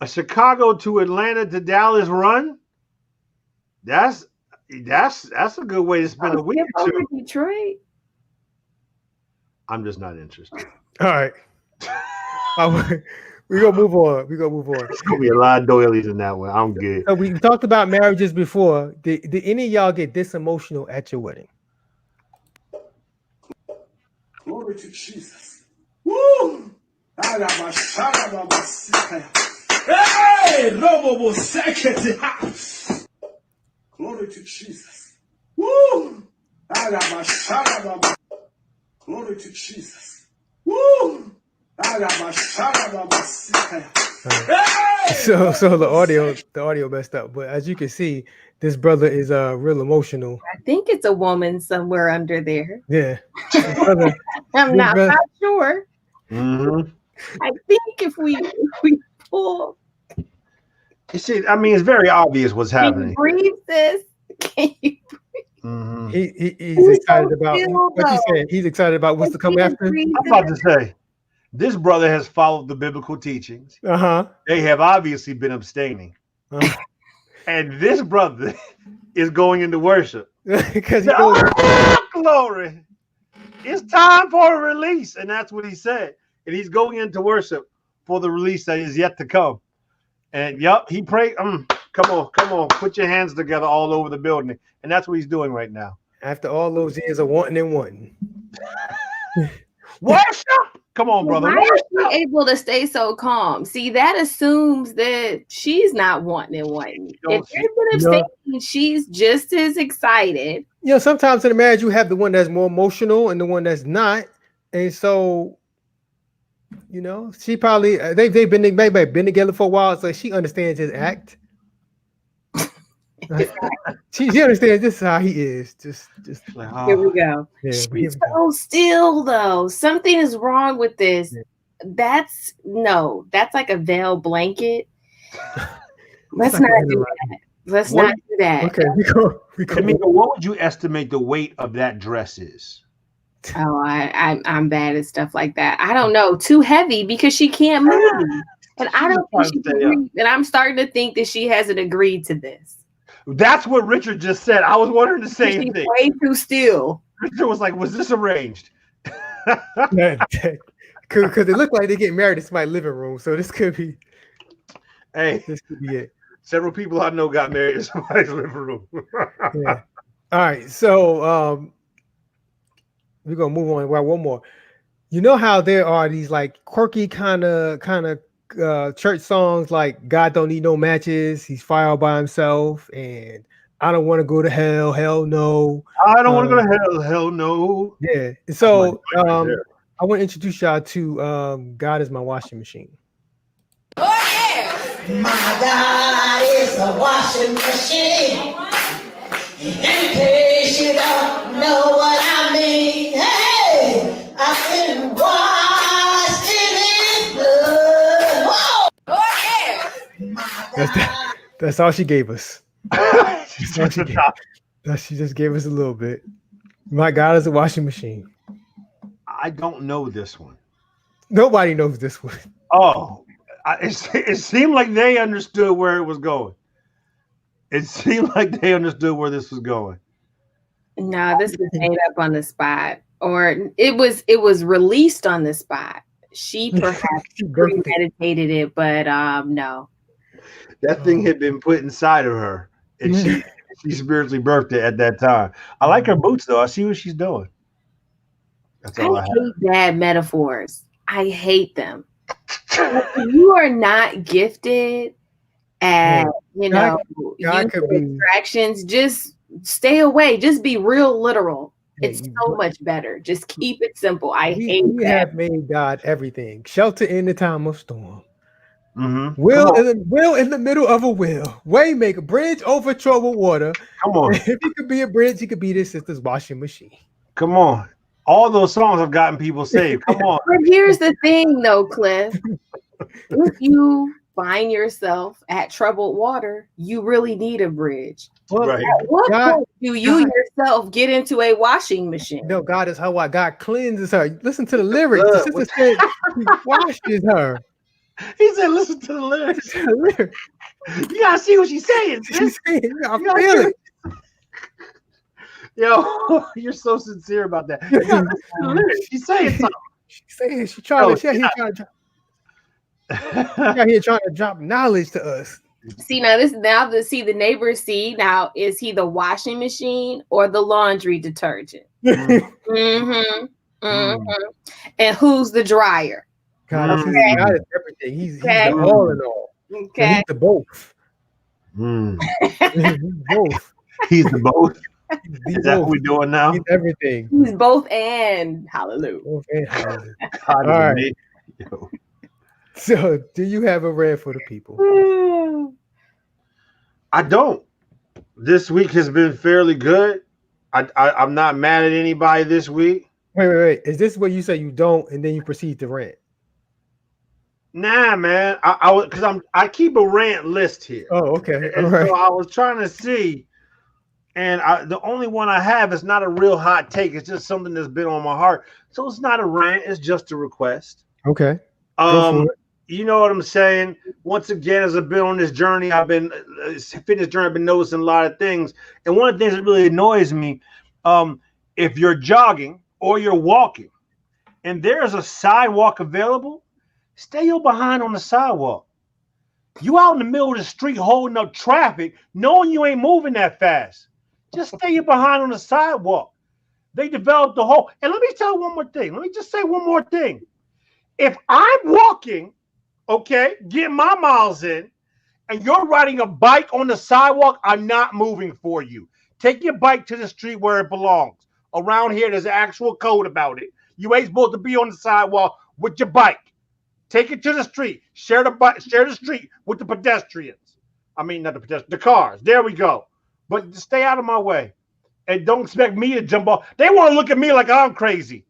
Speaker 3: Chicago to Atlanta to Dallas run. That's a good way to spend a week or two.
Speaker 2: Detroit.
Speaker 3: I'm just not interested.
Speaker 1: All right. We're gonna move on.
Speaker 3: It's gonna be a lot of doilies in that one. I'm good.
Speaker 1: So we talked about marriages before. Did any of y'all get this emotional at your wedding?
Speaker 4: Glory to Jesus. Woo! Hey, glory to Jesus. Woo! Glory to Jesus. Woo!
Speaker 1: So the audio messed up, but as you can see, this brother is real emotional.
Speaker 2: I think it's a woman somewhere under there.
Speaker 1: Yeah,
Speaker 2: I'm not sure.
Speaker 3: Mm-hmm.
Speaker 2: I think if we pull,
Speaker 3: you see, I mean, it's very obvious what's happening.
Speaker 2: Can you breathe this? Can you breathe?
Speaker 3: Mm-hmm.
Speaker 1: He's excited about what you said. He's excited about what's to come after.
Speaker 3: I'm about to say, this brother has followed the biblical teachings. They have obviously been abstaining. And this brother is going into worship.
Speaker 1: Because he goes,
Speaker 3: glory. It's time for a release. And that's what he said. And he's going into worship for the release that is yet to come. And he prayed. Come on. Put your hands together all over the building. And that's what he's doing right now.
Speaker 1: After all those years of wanting and wanting.
Speaker 3: Worship. Come on, brother.
Speaker 2: Why is she able to stay so calm? See, that assumes that she's not wanting and wanting. If there's been abstaining, she's just as excited.
Speaker 1: Sometimes in a marriage you have the one that's more emotional and the one that's not. And so, she probably they've been together for a while, so she understands his act. She understands this is how he is. Just
Speaker 2: here we go.
Speaker 1: Yeah,
Speaker 2: She's so still though. Something is wrong with this. Yeah. That's like a veil blanket. Let's not do that. Let's not do that.
Speaker 1: Okay, we go.
Speaker 3: Tamika, what would you estimate the weight of that dress is?
Speaker 2: Oh, I'm bad at stuff like that. I don't know. Too heavy because she can't move. And I don't think she agreed. And I'm starting to think that she hasn't agreed to this.
Speaker 3: That's what Richard just said. I was wondering the same thing.
Speaker 2: Way too still.
Speaker 3: Richard was like, was this arranged?
Speaker 1: Because it looked like they're getting married in somebody's living room. So this could be. This could be it.
Speaker 3: Several people I know got married in somebody's living room.
Speaker 1: Yeah. All right. So we're gonna move on. Well, one more. You know how there are these like quirky kind of church songs like God don't need no matches, he's fire all by himself, and I don't want to go to hell, hell no.
Speaker 3: I don't want to go to hell no.
Speaker 1: Yeah. So I want to introduce y'all to God is my washing machine.
Speaker 5: Oh yeah. My God is a washing machine. In case you don't know what I mean, hey, I've been washed in his blood. Whoa. Oh
Speaker 1: yeah. That's all she gave us. She just gave us a little bit. My God is a washing machine.
Speaker 3: I don't know this one.
Speaker 1: Nobody knows this one.
Speaker 3: Oh, it seemed like they understood where it was going. It seemed like they understood where this was going.
Speaker 2: No, this was made up on the spot, or it was released on the spot. She perhaps premeditated it, but no.
Speaker 3: That thing had been put inside of her, and she spiritually birthed it at that time. I like her boots though. I see what she's doing. That's all I
Speaker 2: hate bad metaphors. I hate them. If you are not gifted at distractions, just stay away. Just be real literal. It's so much better. Just keep it simple.
Speaker 1: We have made God everything. Shelter in the time of storm.
Speaker 3: Mm-hmm.
Speaker 1: Will in the middle of a will. Waymaker, bridge over troubled water.
Speaker 3: Come on.
Speaker 1: If he could be a bridge, he could be this sister's washing machine.
Speaker 3: Come on. All those songs have gotten people saved. Come on.
Speaker 2: But here's the thing, though, Cliff. If you find yourself at troubled water, you really need a bridge.
Speaker 1: Well,
Speaker 3: Right.
Speaker 2: At what point do you yourself get into a washing machine?
Speaker 1: No, God is her. Why God cleanses her. Listen to the lyrics. The sister said he washes her.
Speaker 3: He said, "Listen to the lyrics.
Speaker 1: The lyrics.
Speaker 3: You gotta see what she's saying.
Speaker 1: She's saying, I feel it.
Speaker 3: Yo, you're so sincere about that. You gotta listen to the lyrics. She's saying something.
Speaker 1: She's saying she trying to. Out here trying to drop knowledge to us.
Speaker 2: See the neighbors see now, is he the washing machine or the laundry detergent? Mm-hmm. And who's the dryer?
Speaker 1: God, God is everything. He's the all in all.
Speaker 2: Okay.
Speaker 1: He's the both.
Speaker 3: He's
Speaker 1: both.
Speaker 3: He's the both.
Speaker 1: He's
Speaker 3: Is that what we're doing now?
Speaker 1: He's everything.
Speaker 2: He's both and hallelujah.
Speaker 1: Both and hallelujah.
Speaker 3: All
Speaker 1: right. So, do you have a read for the people?
Speaker 3: I don't. This week has been fairly good. I'm not mad at anybody this week.
Speaker 1: Wait. Is this where you say you don't and then you proceed to rant?
Speaker 3: Nah, man. I keep a rant list here.
Speaker 1: Oh, okay.
Speaker 3: And
Speaker 1: All right.
Speaker 3: so I was trying to see, and the only one I have is not a real hot take. It's just something that's been on my heart. So it's not a rant. It's just a request.
Speaker 1: Okay. Go for it.
Speaker 3: You know what I'm saying? Once again, as I've been on this journey, fitness journey, I've been noticing a lot of things. And one of the things that really annoys me, if you're jogging or you're walking and there's a sidewalk available, stay your behind on the sidewalk. You out in the middle of the street holding up traffic, knowing you ain't moving that fast. Just stay your behind on the sidewalk. They developed the whole, and let me tell you one more thing. Let me just say one more thing. If I'm walking, okay, getting my miles in, and you're riding a bike on the sidewalk, I'm not moving for you. Take your bike to the street where it belongs. Around here, there's an actual code about it. You ain't supposed to be on the sidewalk with your bike. Take it to the street. Share the street with the pedestrians. I mean, not the pedestrians, the cars. There we go. But stay out of my way. And don't expect me to jump off. They want to look at me like I'm crazy.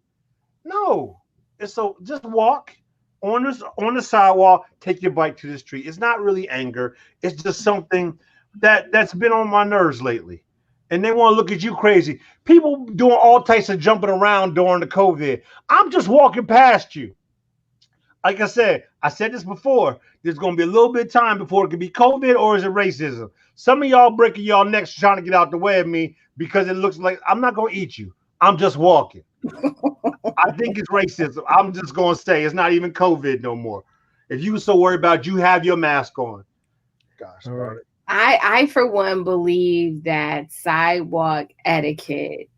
Speaker 3: No. So just walk on the sidewalk, take your bike to the street. It's not really anger. It's just something that's been on my nerves lately. And they want to look at you crazy. People doing all types of jumping around during the COVID. I'm just walking past you. Like I said this before. There's going to be a little bit of time before it can be COVID or is it racism? Some of y'all breaking y'all necks trying to get out the way of me because it looks like I'm not going to eat you. I'm just walking. I think it's racism. I'm just going to say it's not even COVID no more. If you were so worried about you have your mask on. Gosh.
Speaker 1: All right.
Speaker 2: I for one believe that sidewalk etiquette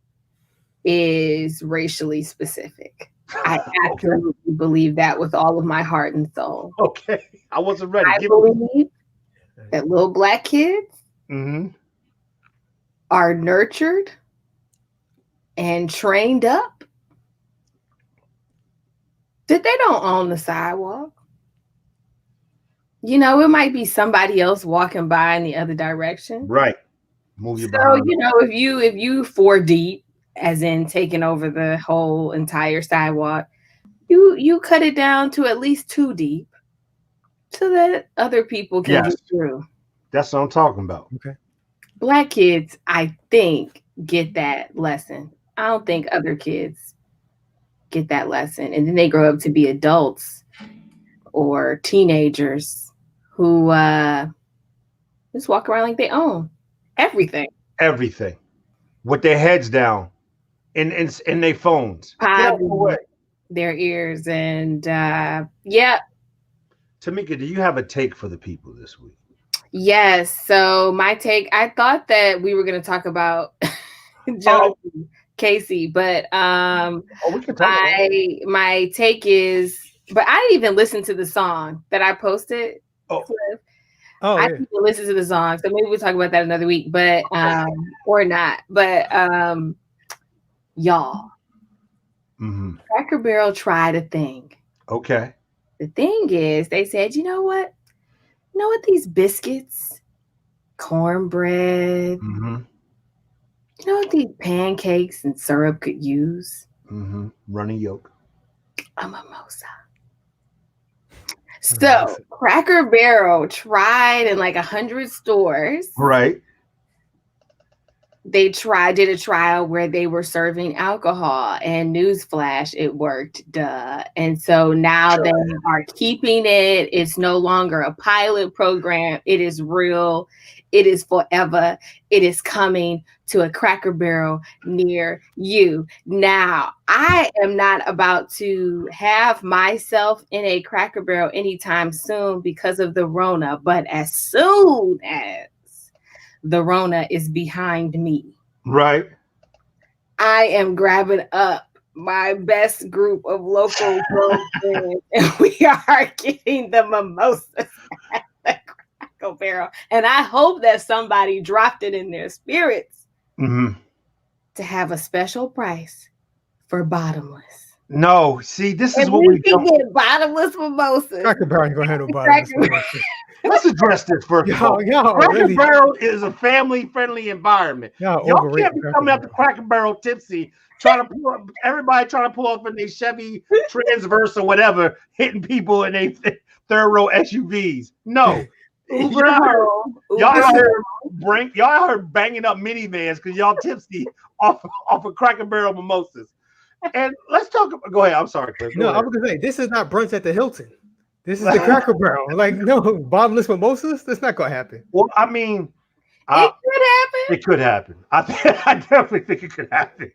Speaker 2: is racially specific. I absolutely believe that with all of my heart and soul.
Speaker 3: Okay. I wasn't ready.
Speaker 2: I believe that little black kids are nurtured and trained up that they don't own the sidewalk. You know, it might be somebody else walking by in the other direction.
Speaker 3: Right. Move your
Speaker 2: So, you know, if you 4 deep, as in taking over the whole entire sidewalk, you cut it down to at least 2 deep so that other people can get through.
Speaker 3: That's what I'm talking about.
Speaker 1: Okay.
Speaker 2: Black kids, I think, get that lesson. I don't think other kids get that lesson. And then they grow up to be adults or teenagers who just walk around like they own everything.
Speaker 3: Everything. With their heads down in their phones.
Speaker 2: Their ears and
Speaker 3: Tamika, do you have a take for the people this week?
Speaker 2: Yes. So my take, I thought that we were going to talk about Casey, but
Speaker 3: we can talk
Speaker 2: my take is, but I didn't even listen to the song that I posted. Cliff. I didn't even listen to the song, so maybe we'll talk about that another week, but or not. But Y'all, Cracker Barrel tried a thing.
Speaker 3: Okay.
Speaker 2: The thing is, they said, you know what? You know what these biscuits, cornbread, you know what these pancakes and syrup could use?
Speaker 3: Running yolk.
Speaker 2: A mimosa. So Cracker Barrel tried in like 100 stores.
Speaker 3: Right.
Speaker 2: They did a trial where they were serving alcohol, and newsflash, it worked. Duh. And so now they are keeping it. It's no longer a pilot program. It is real. It is forever. It is coming to a Cracker Barrel near you. Now, I am not about to have myself in a Cracker Barrel anytime soon because of the Rona, but as soon as the Rona is behind me,
Speaker 3: right,
Speaker 2: I am grabbing up my best group of local friends, and we are getting the mimosas at the Cracker Barrel. And I hope that somebody dropped it in their spirits to have a special price for bottomless.
Speaker 3: No, see, this is
Speaker 2: and
Speaker 3: what we
Speaker 2: can get bottomless mimosas.
Speaker 1: Cracker Barrel ain't gonna handle bottomless mimosas.
Speaker 3: Let's address this first of all. Cracker Barrel is a family-friendly environment. Y'all can't be coming out the Cracker Barrel tipsy, trying to pull off in their Chevy Transverse or whatever, hitting people in their third row SUVs. No. Y'all heard banging up minivans because y'all tipsy off of Cracker Barrel mimosas. And let's talk. Go ahead. I'm sorry, Chris.
Speaker 1: No, I was gonna say this is not brunch at the Hilton. This is the Cracker Barrel. Like, no, bottomless mimosas. That's not gonna happen.
Speaker 3: Well, I mean,
Speaker 2: it could happen.
Speaker 3: It could happen. I definitely think it could happen.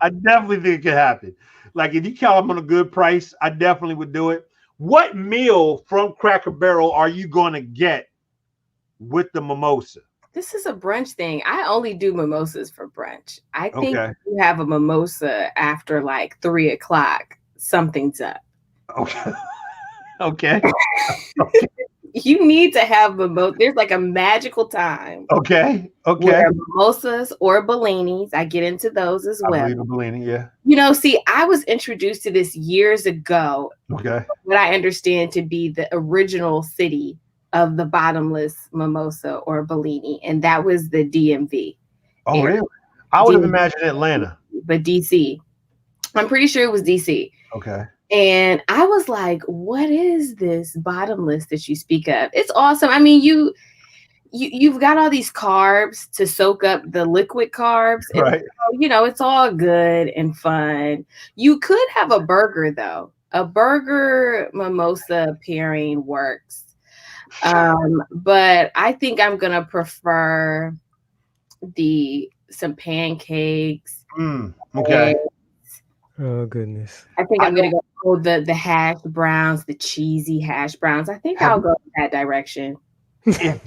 Speaker 3: I definitely think it could happen. Like, if you count them on a good price, I definitely would do it. What meal from Cracker Barrel are you going to get with the mimosa?
Speaker 2: This is a brunch thing. I only do mimosas for brunch. I think if you have a mimosa after like 3:00, something's up.
Speaker 3: Okay. Okay.
Speaker 2: You need to have mimosa. There's like a magical time.
Speaker 3: Okay.
Speaker 2: Where mimosas or bellinis. I get into those as well.
Speaker 3: I believe a bellini, yeah.
Speaker 2: You know, see, I was introduced to this years ago.
Speaker 3: Okay.
Speaker 2: What I understand to be the original city of the bottomless mimosa or bellini, and that was the DMV.
Speaker 3: Oh, really? I would have imagined Atlanta.
Speaker 2: But DC. I'm pretty sure it was DC.
Speaker 3: Okay.
Speaker 2: And I was like, what is this bottomless that you speak of? It's awesome. I mean, you've got all these carbs to soak up the liquid carbs.
Speaker 3: Right.
Speaker 2: And, you know, it's all good and fun. You could have a burger, though. A burger mimosa pairing works. But I think I'm going to prefer some pancakes.
Speaker 3: Okay.
Speaker 1: Oh, goodness.
Speaker 2: I think I'm going to go the hash browns, the cheesy hash browns. I think I'll go in that direction. I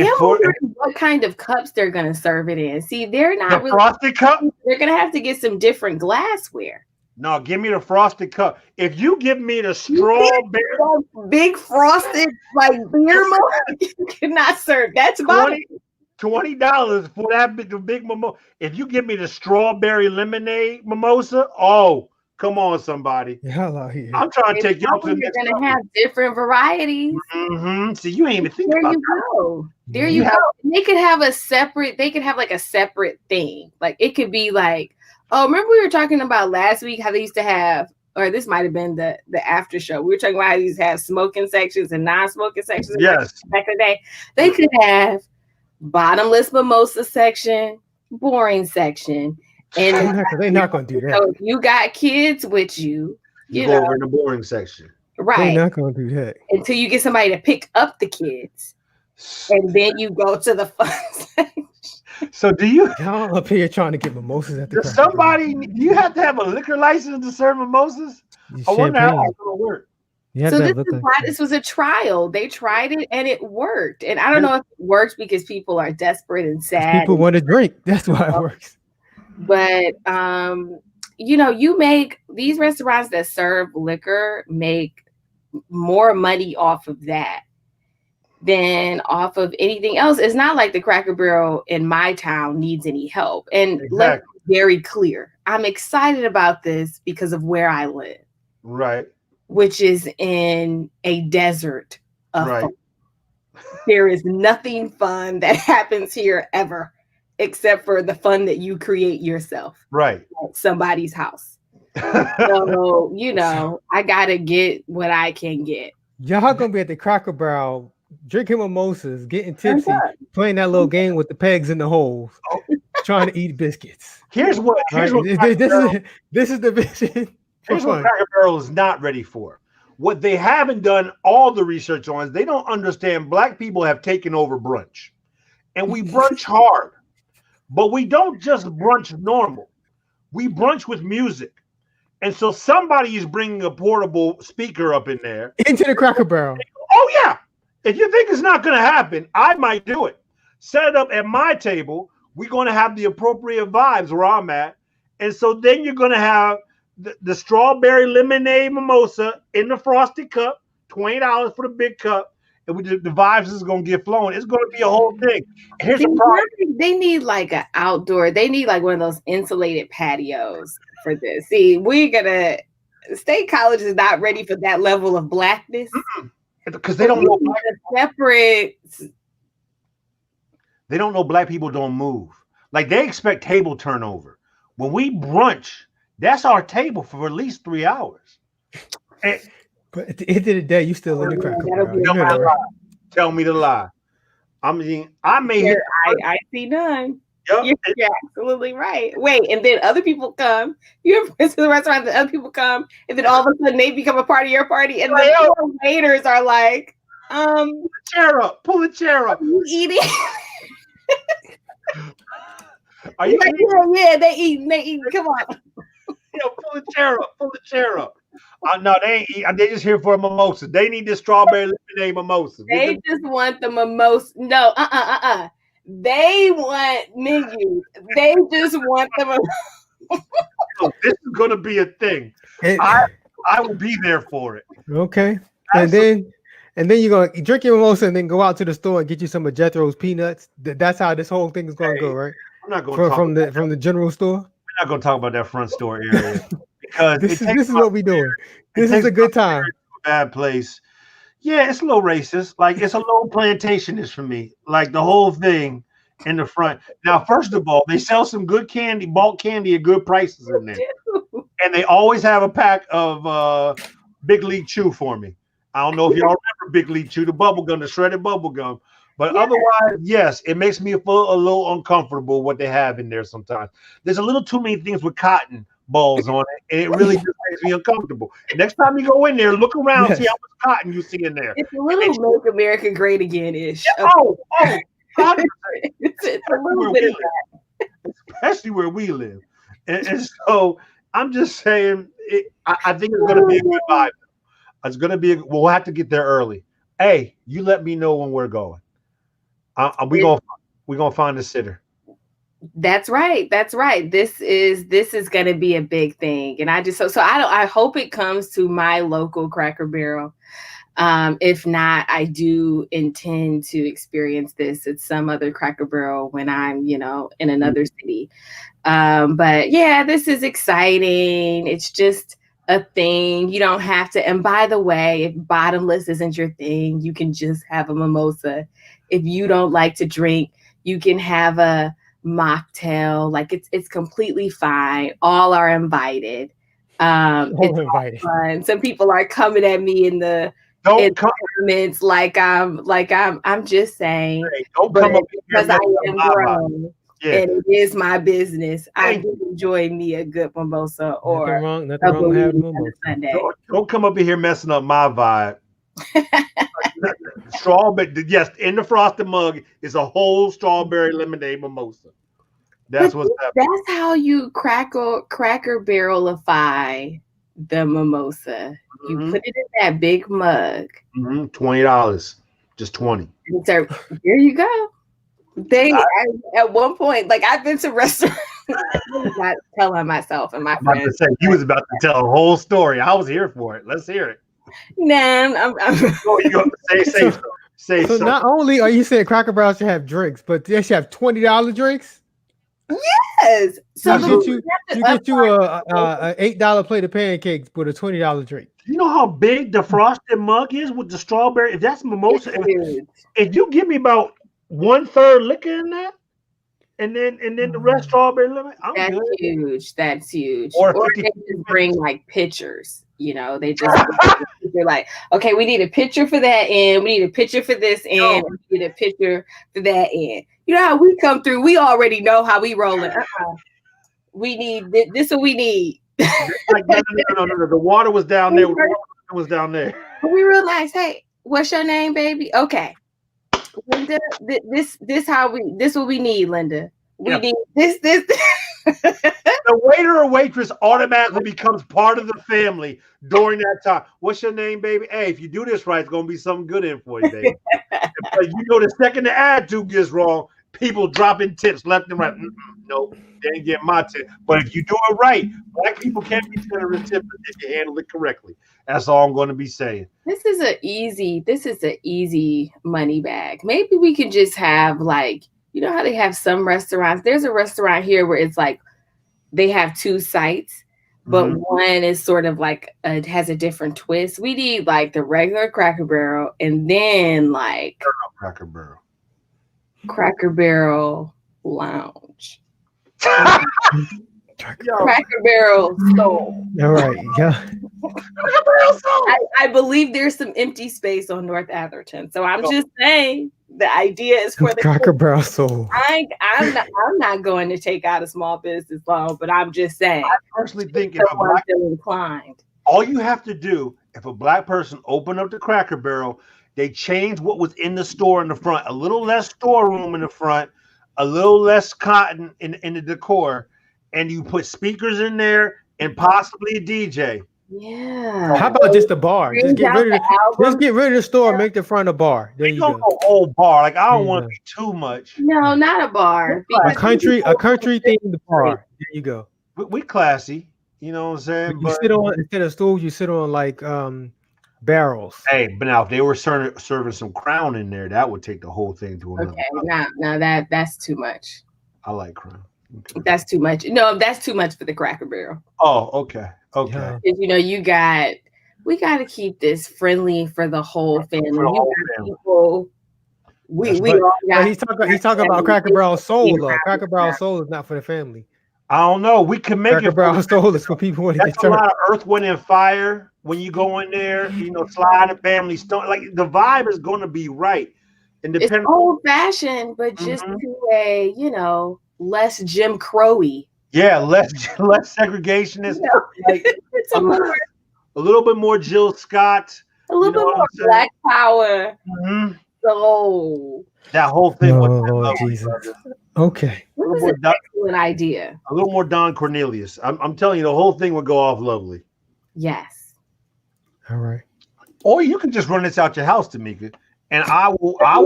Speaker 2: am wondering what kind of cups they're going to serve it in. See, they're not really
Speaker 3: frosted cup.
Speaker 2: They're going to have to get some different glassware.
Speaker 3: No, give me the frosted cup. If you give me the strawberry,
Speaker 2: big frosted like beer mug, you cannot serve. That's $20
Speaker 3: for that big mimosa. If you give me the strawberry lemonade mimosa, oh, come on, somebody. I'm trying to take y'all to the next
Speaker 2: level. You're gonna have different varieties.
Speaker 3: See, you ain't even thinking about that.
Speaker 2: There you go. They could have a separate. They could have like a separate thing. Like it could be like, oh, remember we were talking about last week how they used to have, or this might have been the after show. We were talking about how they used to have smoking sections and non-smoking sections.
Speaker 3: Yes.
Speaker 2: Back in the day, they could have bottomless mimosa section, boring section, and
Speaker 1: they're not going to do that.
Speaker 2: So if you got kids with you,
Speaker 3: you go over in the boring section,
Speaker 2: right?
Speaker 1: They're not going to do that
Speaker 2: until you get somebody to pick up the kids, and then you go to the fun section.
Speaker 3: So do you?
Speaker 1: Y'all up here trying to get mimosas at the
Speaker 3: Does somebody? Do you have to have a liquor license to serve mimosas? I wonder how it's going to work.
Speaker 2: So this was a trial. They tried it and it worked. And I don't know if it works because people are desperate and sad.
Speaker 1: People want to drink. That's why it works.
Speaker 2: But you know, you make these restaurants that serve liquor make more money off of that than off of anything else. It's not like the Cracker Barrel in my town needs any help. And let's very clear. I'm excited about this because of where I live.
Speaker 3: Right.
Speaker 2: Which is in a desert of
Speaker 3: Right.
Speaker 2: fun. There is nothing fun that happens here ever, except for the fun that you create yourself.
Speaker 3: Right.
Speaker 2: At somebody's house. So, you know, I gotta get what I can get.
Speaker 1: Y'all gonna be at the Cracker Barrel, drinking mimosas, getting tipsy, playing that little game with the pegs in the holes, trying to eat biscuits.
Speaker 3: Here's what
Speaker 1: this is the vision.
Speaker 3: Here's what Cracker Barrel is not ready for. What they haven't done all the research on is they don't understand black people have taken over brunch. And we brunch hard. But we don't just brunch normal. We brunch with music. And so somebody is bringing a portable speaker up in there.
Speaker 1: Into the Cracker Barrel.
Speaker 3: Oh, yeah. If you think it's not going to happen, I might do it. Set it up at my table. We're going to have the appropriate vibes where I'm at. And so then you're going to have the strawberry lemonade mimosa in the frosted cup, $20 for the big cup. And the vibes is going to get flowing. It's going to be a whole thing. Here's the problem.
Speaker 2: They need like an outdoor, they need like one of those insulated patios for this. See, State College is not ready for that level of blackness.
Speaker 3: Because they don't know
Speaker 2: separate.
Speaker 3: They don't know black people don't move. Like they expect table turnover. When we brunch, that's our table for at least 3 hours. And,
Speaker 1: but at the end of the day, you still in the Cracker Barrel.
Speaker 3: Tell me to lie. I mean, I
Speaker 2: see none.
Speaker 3: Yep.
Speaker 2: You're absolutely right. Wait, and then other people come. You have to the restaurant, and other people come, and then all of a sudden they become a part of your party, and the waiters are like,
Speaker 3: pull the chair up.
Speaker 2: Are you eating?
Speaker 3: Are you
Speaker 2: eating? Yeah, they eat. Come on.
Speaker 3: Pull the chair up. No, they ain't eat. They just here for a mimosa. They need this strawberry lemonade mimosa.
Speaker 2: They just want the mimosa. No, They want menus. They just want them.
Speaker 3: This is going to be a thing. I will be there for it.
Speaker 1: Okay. Absolutely. And then you're going to drink your mimosa and then go out to the store and get you some of Jethro's peanuts. That's how this whole thing is going to go, right?
Speaker 3: I'm not going to
Speaker 1: from the general store.
Speaker 3: We're not going to talk about that front store area because
Speaker 1: this is what we're doing. This is a good time.
Speaker 3: A bad place. Yeah, it's a little racist. Like it's a little plantationist for me. Like the whole thing in the front. Now, first of all, they sell some good candy, bulk candy at good prices in there. And they always have a pack of Big League Chew for me. I don't know if y'all remember Big League Chew, the bubble gum, the shredded bubble gum. But otherwise, yes, it makes me feel a little uncomfortable what they have in there sometimes. There's a little too many things with cotton balls on it, and it really just makes me uncomfortable. Next time you go in there, look around, see how much cotton you see in there.
Speaker 2: It's a little Make America Great Again-ish.
Speaker 3: Yeah, it's a little bit of that. Especially where we live. And so I'm just saying, I think it's going to be a good vibe. It's going to be, we'll have to get there early. Hey, you let me know when we're going. We're gonna find a sitter.
Speaker 2: That's right. This is gonna be a big thing, and I hope it comes to my local Cracker Barrel. If not, I do intend to experience this at some other Cracker Barrel when I'm, in another city. But yeah, this is exciting. It's just a thing. You don't have to. And by the way, if bottomless isn't your thing, you can just have a mimosa. If you don't like to drink, you can have a mocktail. Like it's completely fine. All are invited. It's invited. Fun. Some people are coming at me in the comments like I'm just saying. Hey, don't come up because I am grown. Yeah. And it is my business. I do enjoy me a good mimosa or
Speaker 1: nothing wrong with having mimosa.
Speaker 2: Sunday.
Speaker 3: Don't come up in here messing up my vibe. Strawberry, yes, in the frosted mug is a whole strawberry lemonade mimosa. That's what's happening.
Speaker 2: That's how you Cracker Barrelify the mimosa. You put it in that big mug.
Speaker 3: $20, just 20.
Speaker 2: So there you go. At one point, like I've been to restaurants. I'm not telling myself and my friends.
Speaker 3: You was about to tell a whole story. I was here for it. Let's hear it.
Speaker 2: Nah,
Speaker 1: So not only are you saying Cracker Barrel should have drinks, but they should have $20 drinks.
Speaker 2: Yes. So
Speaker 1: you get you a $8 plate of pancakes with a $20 drink.
Speaker 3: You know how big the frosted mug is with the strawberry? If that's mimosa, if you give me about 1/3 liquor in that, and then the rest strawberry lemon,
Speaker 2: that's
Speaker 3: good.
Speaker 2: huge. That's huge.
Speaker 3: Or
Speaker 2: they just bring like pictures. You know, they just they're like, okay, we need a picture for that end. We need a picture for this end. We need a picture for that end. You know how we come through? We already know how we roll it. We need this. What we need.
Speaker 3: Like, no. The water was down there. The water was down there.
Speaker 2: We realized, hey, what's your name, baby? Okay, Linda. This what we need, Linda. We need this.
Speaker 3: The waiter or waitress automatically becomes part of the family during that time. What's your name, baby? Hey, if you do this right, it's gonna be something good in for you, baby. But you know, the second the attitude gets wrong, people dropping tips left and right. Nope, they ain't getting my tip. But if you do it right, black people can be generous tippers if you handle it correctly. That's all I'm going to be saying.
Speaker 2: This is an easy money bag. Maybe we could just have, like, you know how they have some restaurants. There's a restaurant here where it's like they have 2 sites, but one is sort of like has a different twist. We need like the regular Cracker Barrel, and then like
Speaker 3: Cracker Barrel
Speaker 2: Lounge. Cracker Barrel Soul.
Speaker 1: All right, yeah.
Speaker 2: I believe there's some empty space on North Atherton, so I'm just saying the idea is for the
Speaker 1: Cracker Barrel Soul.
Speaker 2: I'm not going to take out a small business loan, but I'm just saying.
Speaker 3: I personally think
Speaker 2: inclined.
Speaker 3: All you have to do, if a black person opened up the Cracker Barrel, they changed what was in the store in the front, a little less storeroom in the front, a little less cotton in the decor, and you put speakers in there and possibly a DJ.
Speaker 2: Yeah.
Speaker 1: How about just a bar? Just get rid of the store and make the front a bar. There you go.
Speaker 3: Old bar. Like, I don't want to be too much.
Speaker 2: No, not a bar.
Speaker 1: A country themed bar. There you go.
Speaker 3: We classy. You know what I'm saying?
Speaker 1: You sit on, instead of stools, you sit on like barrels.
Speaker 3: Hey, but now if they were serving some Crown in there, that would take the whole thing to another.
Speaker 2: Okay, no, that's too much.
Speaker 3: I like Crown. Okay.
Speaker 2: That's too much. No, that's too much for the Cracker Barrel.
Speaker 3: Oh, okay.
Speaker 2: Yeah. You know, we got to keep this friendly for the whole family. People.
Speaker 1: He's talking about Cracker Barrel Soul though. Cracker Barrel Soul is not for the family.
Speaker 3: I don't know. We can make
Speaker 1: Cracker Barrel Soul is for people who want to get turned.
Speaker 3: A lot of Earth, Wind, and Fire when you go in there. You know, slide a family stone. Like, the vibe is going to be right. And
Speaker 2: it's old fashioned, but just to a, you know, less Jim Crow-y.
Speaker 3: Yeah, less segregationist.
Speaker 2: Yeah.
Speaker 3: Like,
Speaker 2: it's
Speaker 3: a little bit more Jill Scott.
Speaker 2: A little bit more Black Power. So
Speaker 3: that whole thing.
Speaker 1: Oh, Jesus. Okay.
Speaker 2: This is an excellent idea.
Speaker 3: A little more Don Cornelius. I'm telling you, the whole thing would go off lovely.
Speaker 2: Yes.
Speaker 1: All right.
Speaker 3: Or you can just run this out your house, Tamika, and I will.
Speaker 1: I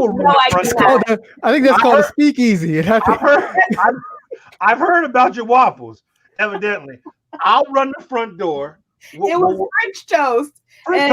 Speaker 1: think that's called a speakeasy.
Speaker 3: I've heard about your waffles. Evidently, I'll run the front door.
Speaker 2: It was French toast. I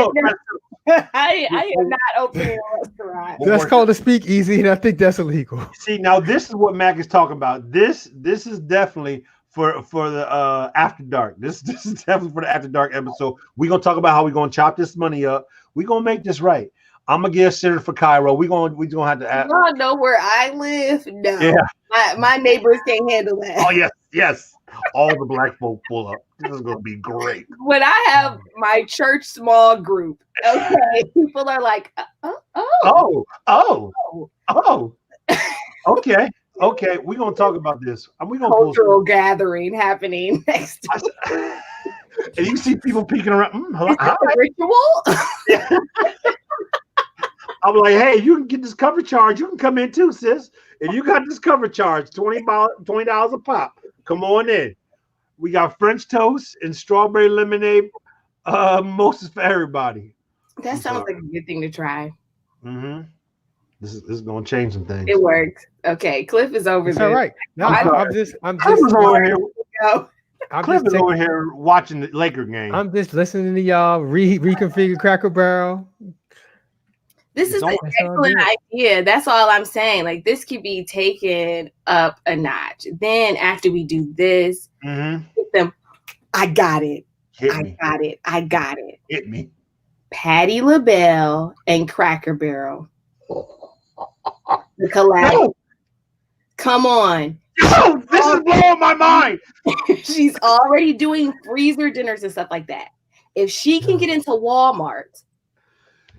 Speaker 2: am not opening a restaurant.
Speaker 1: That's called a speakeasy, and I think that's illegal.
Speaker 3: See, now this is what Mac is talking about. This is definitely for the after dark. This is definitely for the after dark episode. We're gonna talk about how we're gonna chop this money up. We're gonna make this right. I'm gonna get a sitter for Cairo. We're gonna have to ask.
Speaker 2: Y'all know where I live? No.
Speaker 3: Yeah.
Speaker 2: My neighbors can't handle that.
Speaker 3: Oh yes. All the black folk pull up. This is gonna be great.
Speaker 2: When I have my church small group, okay, people are like,
Speaker 3: okay. Okay, we're gonna talk about this. We're gonna
Speaker 2: cultural gathering happening next time.
Speaker 3: And you see people peeking around.
Speaker 2: Ritual?
Speaker 3: I'm like, hey, you can get this cover charge. You can come in too, sis. If you got this cover charge, $20 a pop. Come on in. We got French toast and strawberry lemonade mimosas for everybody.
Speaker 2: That sounds like a good thing to try.
Speaker 3: This is gonna change some things.
Speaker 2: It worked. Okay, Cliff is over there.
Speaker 1: All right. No, I'm just
Speaker 3: over here.
Speaker 1: Cliff
Speaker 3: is over here watching the Laker game.
Speaker 1: I'm just listening to y'all reconfigure Cracker Barrel.
Speaker 2: This is an excellent idea. That's all I'm saying. Like, this could be taken up a notch. Then after we do this, hit them. I got it. I got it.
Speaker 3: Hit me.
Speaker 2: Patti LaBelle and Cracker Barrel. The collab. No. Come on.
Speaker 3: No, this is blowing my mind.
Speaker 2: She's already doing freezer dinners and stuff like that. If she can get into Walmart,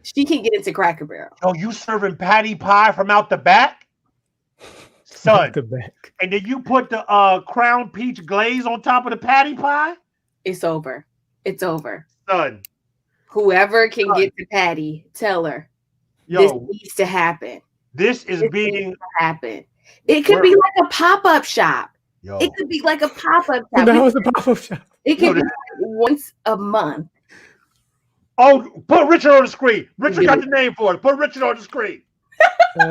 Speaker 2: she can get into Cracker Barrel.
Speaker 3: Oh, you serving patty pie from out the back? Son.
Speaker 1: Out the back.
Speaker 3: And then you put the crown peach glaze on top of the patty pie?
Speaker 2: It's over. It's over.
Speaker 3: Son.
Speaker 2: Whoever can get to Patty, tell her. This needs to happen.
Speaker 3: This being
Speaker 2: happen. It could be like a pop-up shop. It could be like a pop-up shop.
Speaker 1: That was a pop-up shop.
Speaker 2: It could be like once a month.
Speaker 3: Oh, put Richard on the screen. Richard got the name for it. Put Richard on the screen.
Speaker 1: Put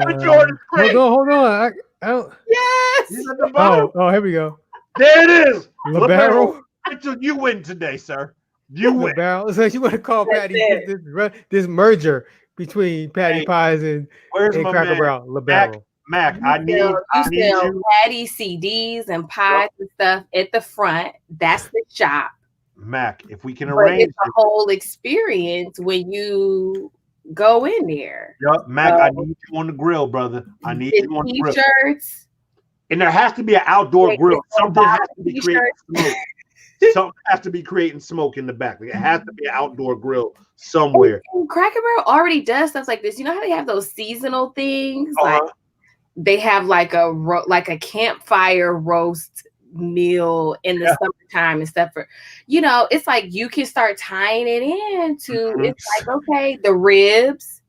Speaker 1: Richard on the screen. Hold on. I don't...
Speaker 2: Yes.
Speaker 1: Oh, here we go.
Speaker 3: There it is.
Speaker 1: LaBarrel.
Speaker 3: Richard, you win today, sir. You win.
Speaker 1: LaBarrel. So you want to call Patty this merger between Patty Pies and Cracker Barrel. LaBarrel.
Speaker 3: Mac, I need you.
Speaker 2: Patty CDs and pies and stuff at the front. That's the shop.
Speaker 3: Mac, if we can arrange
Speaker 2: it's a whole experience when you go in there.
Speaker 3: Yep, Mac, I need you on the grill, brother. I need you on the grill. T-shirts. And there has to be an outdoor grill. Something has to be creating smoke. Something has to be creating smoke in the back. Like, it has to be an outdoor grill somewhere.
Speaker 2: And Cracker Barrel already does stuff like this. You know how they have those seasonal things? Like they have like a campfire roast meal in the summertime and stuff. For it's like you can start tying it into. It's like, okay, the ribs.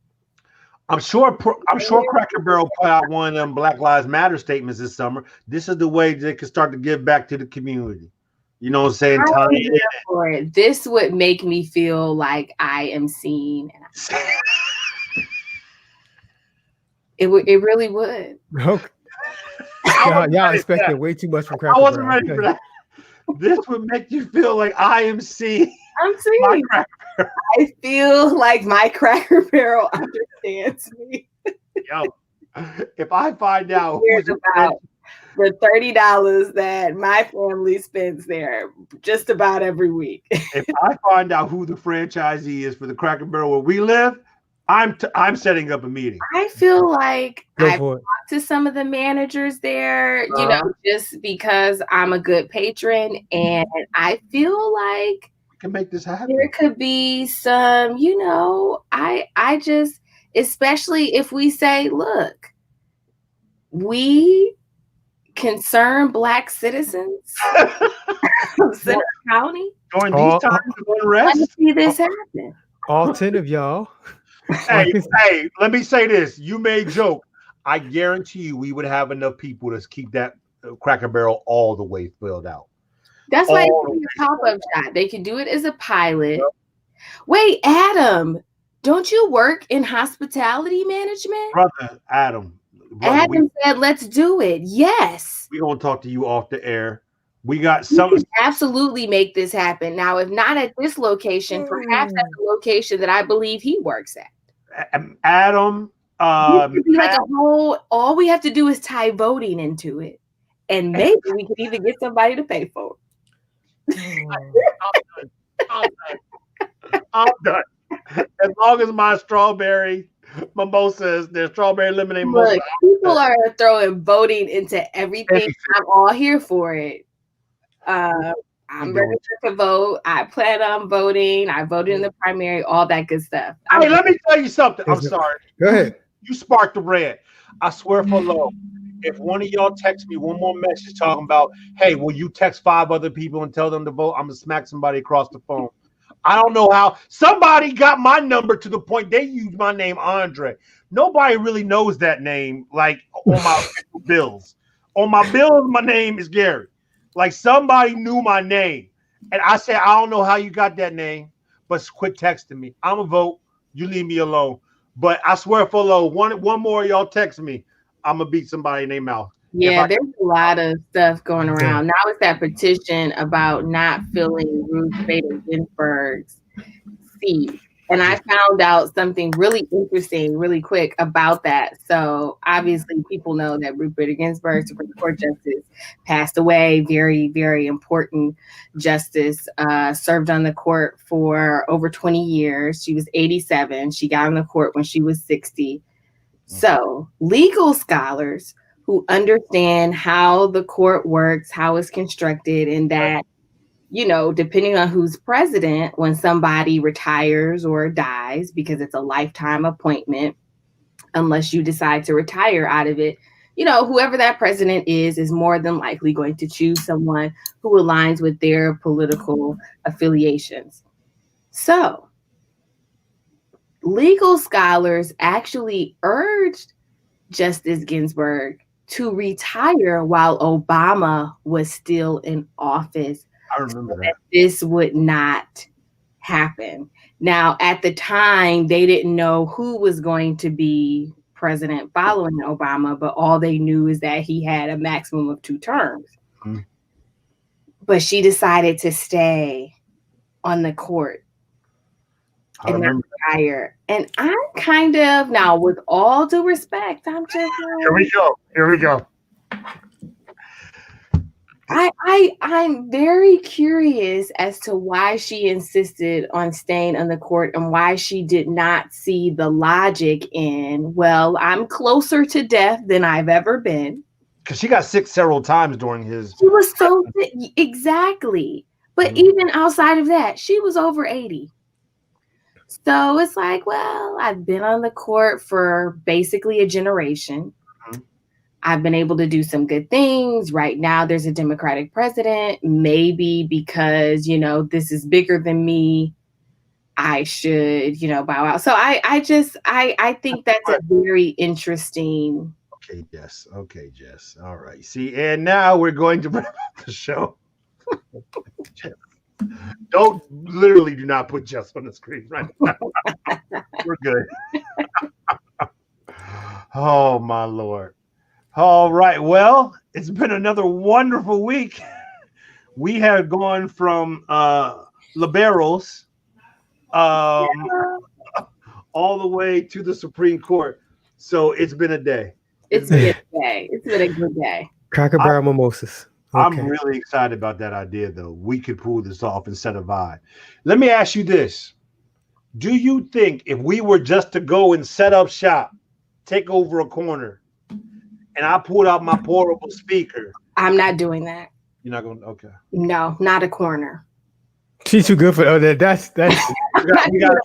Speaker 3: I'm sure Cracker Barrel put out one of them Black Lives Matter statements this summer. This is the way they can start to give back to the community. You know what I'm saying?
Speaker 2: For it. This would make me feel like I am seen. It really would.
Speaker 1: Okay. Y'all expecting way too much from Cracker Barrel. I wasn't ready for that.
Speaker 3: This would make you feel like I am seen.
Speaker 2: I'm seen. I feel like my Cracker Barrel understands me.
Speaker 3: Yo, if I find out
Speaker 2: about the $30 that my family spends there just about every week.
Speaker 3: If I find out who the franchisee is for the Cracker Barrel where we live, I'm setting up a meeting.
Speaker 2: I feel like I've talked to some of the managers there, just because I'm a good patron, and I feel like
Speaker 3: we can make this happen.
Speaker 2: There could be some, I just, especially if we say, look, we concerned Black citizens of Center County
Speaker 3: during these times of unrest.
Speaker 2: Let me see this happen.
Speaker 1: All 10 of y'all.
Speaker 3: Hey, let me say this. You may joke. I guarantee you we would have enough people to keep that Cracker Barrel all the way filled out.
Speaker 2: That's why it's a pop-up shop. They could do it as a pilot. Yep. Wait, Adam, don't you work in hospitality management?
Speaker 3: Brother, Adam
Speaker 2: said, let's do it. Yes.
Speaker 3: We're going to talk to you off the air. We got some.
Speaker 2: Absolutely make this happen. Now, if not at this location, perhaps at the location that I believe he works at.
Speaker 3: Adam.
Speaker 2: Like all we have to do is tie voting into it. And maybe we could even get somebody to pay for
Speaker 3: it. I'm done. As long as my strawberry mimosas, there's strawberry lemonade.
Speaker 2: Look, people are throwing voting into everything. I'm all here for it. I'm registered to vote. I plan on voting. I voted in the primary, all that good stuff.
Speaker 3: Hey, let me tell you something. I'm sorry.
Speaker 1: Go ahead.
Speaker 3: You sparked the red. I swear for love. If one of y'all text me one more message talking about, hey, will you text 5 other people and tell them to vote? I'm going to smack somebody across the phone. I don't know how. Somebody got my number to the point they used my name, Andre. Nobody really knows that name, like on my bills. On my bills, my name is Gary. Like somebody knew my name. And I said, I don't know how you got that name, but quit texting me. I'm going to vote. You leave me alone. But I swear for Lord, one more of y'all text me, I'm going to beat somebody in their mouth.
Speaker 2: Yeah, there's a lot of stuff going around. Now it's that petition about not filling Ruth Bader Ginsburg's seat And I found out something really interesting really quick about that. So obviously people know that Ruth Bader Ginsburg, Supreme Court Justice, passed away. Very, very important justice, served on the court for over 20 years. She was 87. She got on the court when she was 60. So legal scholars who understand how the court works, how it's constructed, and that, you know, depending on who's president, when somebody retires or dies, because it's a lifetime appointment, unless you decide to retire out of it, you know, whoever that president is more than likely going to choose someone who aligns with their political affiliations. So legal scholars actually urged Justice Ginsburg to retire while Obama was still in office.
Speaker 3: I remember that.
Speaker 2: This would not happen. Now, at the time, they didn't know who was going to be president following Obama, but all they knew is that he had a maximum of 2 terms. Mm-hmm. But she decided to stay on the court and not retire. And I'm kind of, now with all due respect, I'm just like,
Speaker 3: Here we go.
Speaker 2: I'm very curious as to why she insisted on staying on the court and why she did not see the logic in, well, I'm closer to death than I've ever been.
Speaker 3: Because she got sick several times during his.
Speaker 2: She was so sick. Exactly. But even outside of that, she was over 80. So it's like, well, I've been on the court for basically a generation. I've been able to do some good things. Right now, there's a Democratic president. Maybe because, you know, this is bigger than me, I should, you know, bow out. So I think that's a very interesting.
Speaker 3: Okay, Jess. All right. See, and now we're going to wrap up the show. Do not put Jess on the screen right now. We're good. Oh, my Lord. All right. Well, it's been another wonderful week. We have gone from liberals all the way to the Supreme Court. So it's been a day.
Speaker 2: It's been a day. It's been a good day.
Speaker 1: Cracker Barrel mimosas. Okay.
Speaker 3: I'm really excited about that idea, though. We could pull this off instead of I. Let me ask you this. Do you think if we were just to go and set up shop, take over a corner, and I pulled out my portable speaker?
Speaker 2: I'm not doing that.
Speaker 3: You're not going to? Okay.
Speaker 2: No, not a corner.
Speaker 1: She's too good for that's
Speaker 3: we got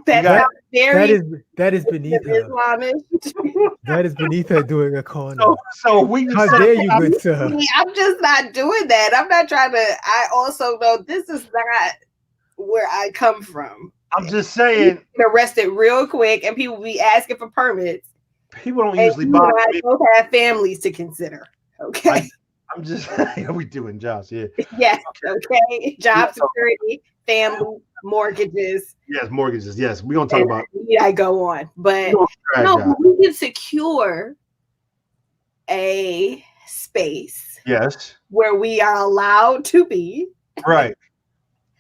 Speaker 2: that
Speaker 1: is beneath her. That is beneath her doing a corner.
Speaker 3: So we
Speaker 1: how dare you, good sir?
Speaker 2: I'm just not doing that. I'm not trying to. I also know this is not where I come from.
Speaker 3: I'm just saying.
Speaker 2: Get arrested real quick, and people be asking for permits.
Speaker 3: People don't usually bother me.
Speaker 2: Both have families to consider. Okay.
Speaker 3: I'm just. We doing jobs, yeah.
Speaker 2: Yes. Okay. Job security, family, mortgages.
Speaker 3: Yes, mortgages. Yes, we're gonna talk about.
Speaker 2: I go on, but no, we can secure a space.
Speaker 3: Yes.
Speaker 2: Where we are allowed to be.
Speaker 3: Right.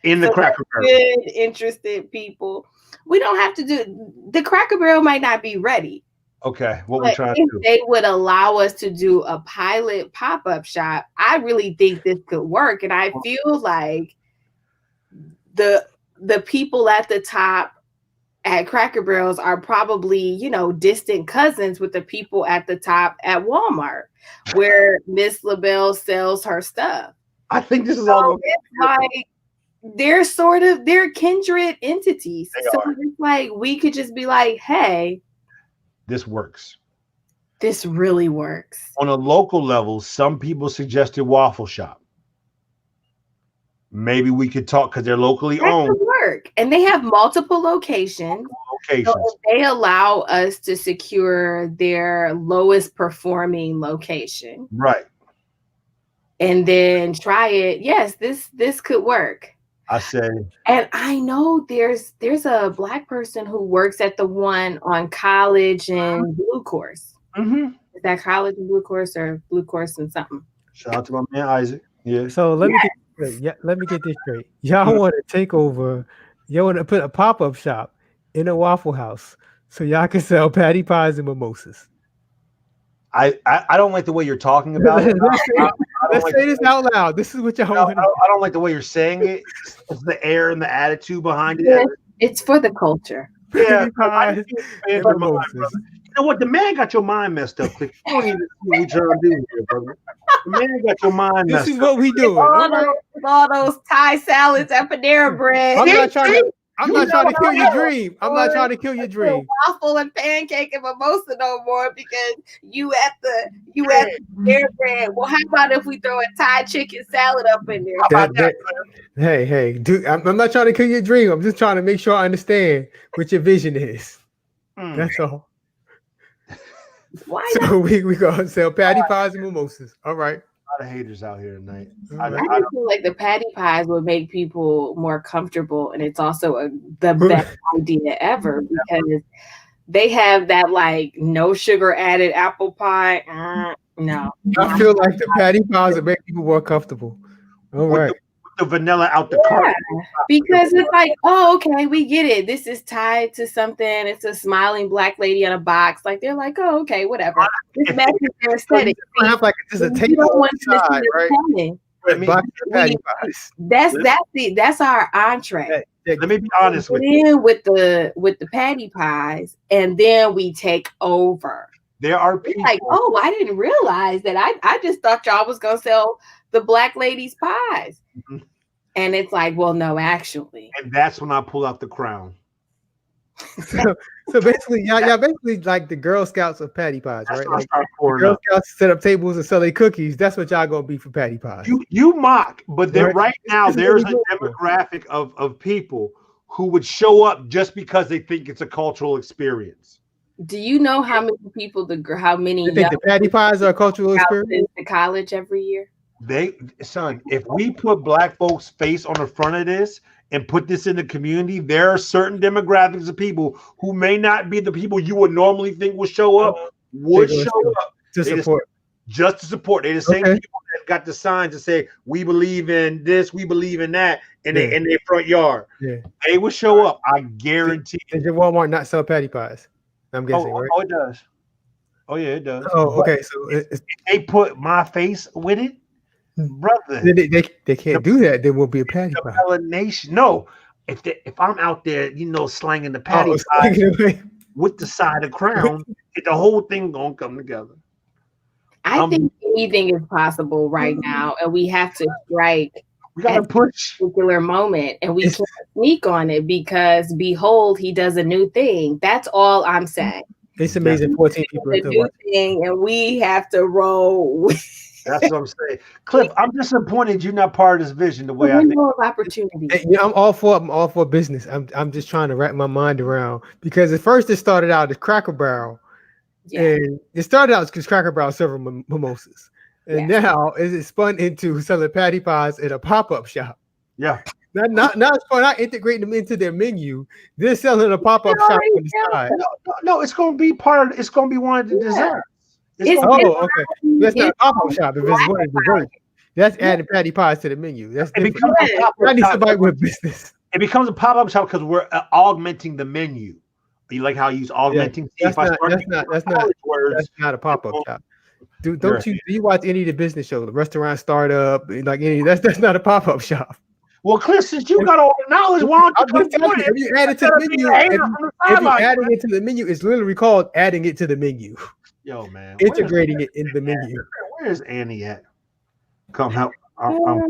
Speaker 3: In the Cracker Barrel.
Speaker 2: Good, interested people. We don't have to do. The Cracker Barrel might not be ready.
Speaker 3: Okay, what we're trying to do.
Speaker 2: They would allow us to do a pilot pop-up shop. I really think this could work, and I feel like the people at the top at Cracker Barrels are probably, you know, distant cousins with the people at the top at Walmart, where Miss LaBelle sells her stuff.
Speaker 3: I think this is all.
Speaker 2: It's like they're kindred entities. It's like we could just be like, hey.
Speaker 3: This works.
Speaker 2: This really works.
Speaker 3: On a local level, some people suggested Waffle Shop. Maybe we could talk because they're locally owned.
Speaker 2: That could work. And they have multiple locations. So if they allow us to secure their lowest performing location.
Speaker 3: Right.
Speaker 2: And then try it. Yes, this could work.
Speaker 3: I say,
Speaker 2: and I know there's a Black person who works at the one on College and Blue Course.
Speaker 3: Mm-hmm.
Speaker 2: Is that College and Blue Course or Blue Course and something?
Speaker 3: Shout out to my man Isaac. Yeah.
Speaker 1: So let me get this straight. Y'all want to take over You want to put a pop-up shop in a Waffle House so y'all can sell patty pies and mimosas.
Speaker 3: I don't like the way you're talking about it.
Speaker 1: Let's say this out loud. This is what y'all want.
Speaker 3: I don't like the way you're saying it. It's the air and the attitude behind it.
Speaker 2: Yeah, it's for the culture.
Speaker 3: Yeah,
Speaker 1: pies and mimosas.
Speaker 3: You know what? The man got your mind messed up. Click. You don't even see what we trying to do here, brother. The man got your mind messed up.
Speaker 1: This is what we doing.
Speaker 2: All those Thai salads and Panera bread.
Speaker 1: I'm not trying to kill your dream. I'm not trying to kill your dream.
Speaker 2: Waffle and pancake and mimosa no more because you at the Panera bread. Well, how about if we throw a Thai chicken salad up in there?
Speaker 1: Hey, dude, I'm not trying to kill your dream. I'm just trying to make sure I understand what your vision is. That's all.
Speaker 2: Why
Speaker 1: so we gonna sell patty pies and mimosas. All right.
Speaker 3: A lot of haters out here tonight.
Speaker 2: I just feel like the patty pies would make people more comfortable, and it's also the best idea ever because they have that like no sugar added apple pie. No,
Speaker 1: I feel like the patty pies would make people more comfortable. All right.
Speaker 3: The vanilla out the cart.
Speaker 2: Because it's like, oh, okay, we get it. This is tied to something. It's a smiling black lady on a box. Like they're like, oh, okay, whatever. This matches their aesthetic.
Speaker 1: Have like just a table inside, right? Patty pies.
Speaker 2: That's our entree.
Speaker 3: Let me be honest with you.
Speaker 2: With the patty pies, and then we take over.
Speaker 3: There are people
Speaker 2: like, oh, I didn't realize that. I just thought y'all was gonna sell the black ladies pies. Mm-hmm. And it's like, well, no, actually.
Speaker 3: And that's when I pull out the crown.
Speaker 1: so basically, y'all basically like the Girl Scouts of patty pies, right? Like
Speaker 3: Girl
Speaker 1: Scouts set up tables and sell their cookies. That's what y'all gonna be for patty pies.
Speaker 3: You mock, but then right now there's a demographic of people who would show up just because they think it's a cultural experience.
Speaker 2: Do you know how many people how many
Speaker 1: you think the patty pies are a cultural experience
Speaker 2: to college every year?
Speaker 3: If we put black folks' face on the front of this and put this in the community, there are certain demographics of people who may not be the people you would normally think would show up,
Speaker 1: to support.
Speaker 3: Just to support. They're the same people that got the signs that say, we believe in this, we believe in that, in their front yard. Yeah. They will show up, I guarantee.
Speaker 1: Does your Walmart not sell patty pies? I'm guessing, right?
Speaker 3: Oh, it does. Oh, yeah, it does.
Speaker 1: Oh, okay. So
Speaker 3: if they put my face with it, brother,
Speaker 1: they can't do that. There won't be a patty pie.
Speaker 3: No, if I'm out there, slanging the patty pie with the side of crown, the whole thing gonna come together.
Speaker 2: I think anything is possible right now, and we have to strike.
Speaker 3: We gotta push
Speaker 2: a particular moment, and we can't sneak on it because behold, he does a new thing. That's all I'm saying.
Speaker 1: It's amazing. 14 people.
Speaker 2: A new thing, and we have to roll.
Speaker 3: That's what I'm saying. Cliff, I'm disappointed you're not part of this vision the way I think.
Speaker 2: Of opportunity.
Speaker 1: I'm all for business. I'm just trying to wrap my mind around because at first it started out as Cracker Barrel. Yeah. And it started out because Cracker Barrel serving mimosas. And now it spun into selling patty pies at a pop-up shop.
Speaker 3: Yeah.
Speaker 1: Not integrating them into their menu. They're selling a pop-up shop on the side.
Speaker 3: No, it's gonna be it's gonna be one of the desserts.
Speaker 1: Okay. That's not a pop-up shop. If it's one of the desserts, that's adding patty pies to the menu. That's different. I need somebody with business.
Speaker 3: It becomes a pop-up shop because we're augmenting the menu. You like how you use augmenting?
Speaker 1: That's not a pop-up shop. Dude, do you watch any of the business shows, the restaurant startup, like any? That's not a pop-up shop.
Speaker 3: Well, Cliff, since you got all the knowledge, why don't you
Speaker 1: if you add it to the menu? If you adding it to the menu, it's literally called adding it to the menu.
Speaker 3: Yo, man,
Speaker 1: integrating it in the menu.
Speaker 3: Where's Annie at? Come help. All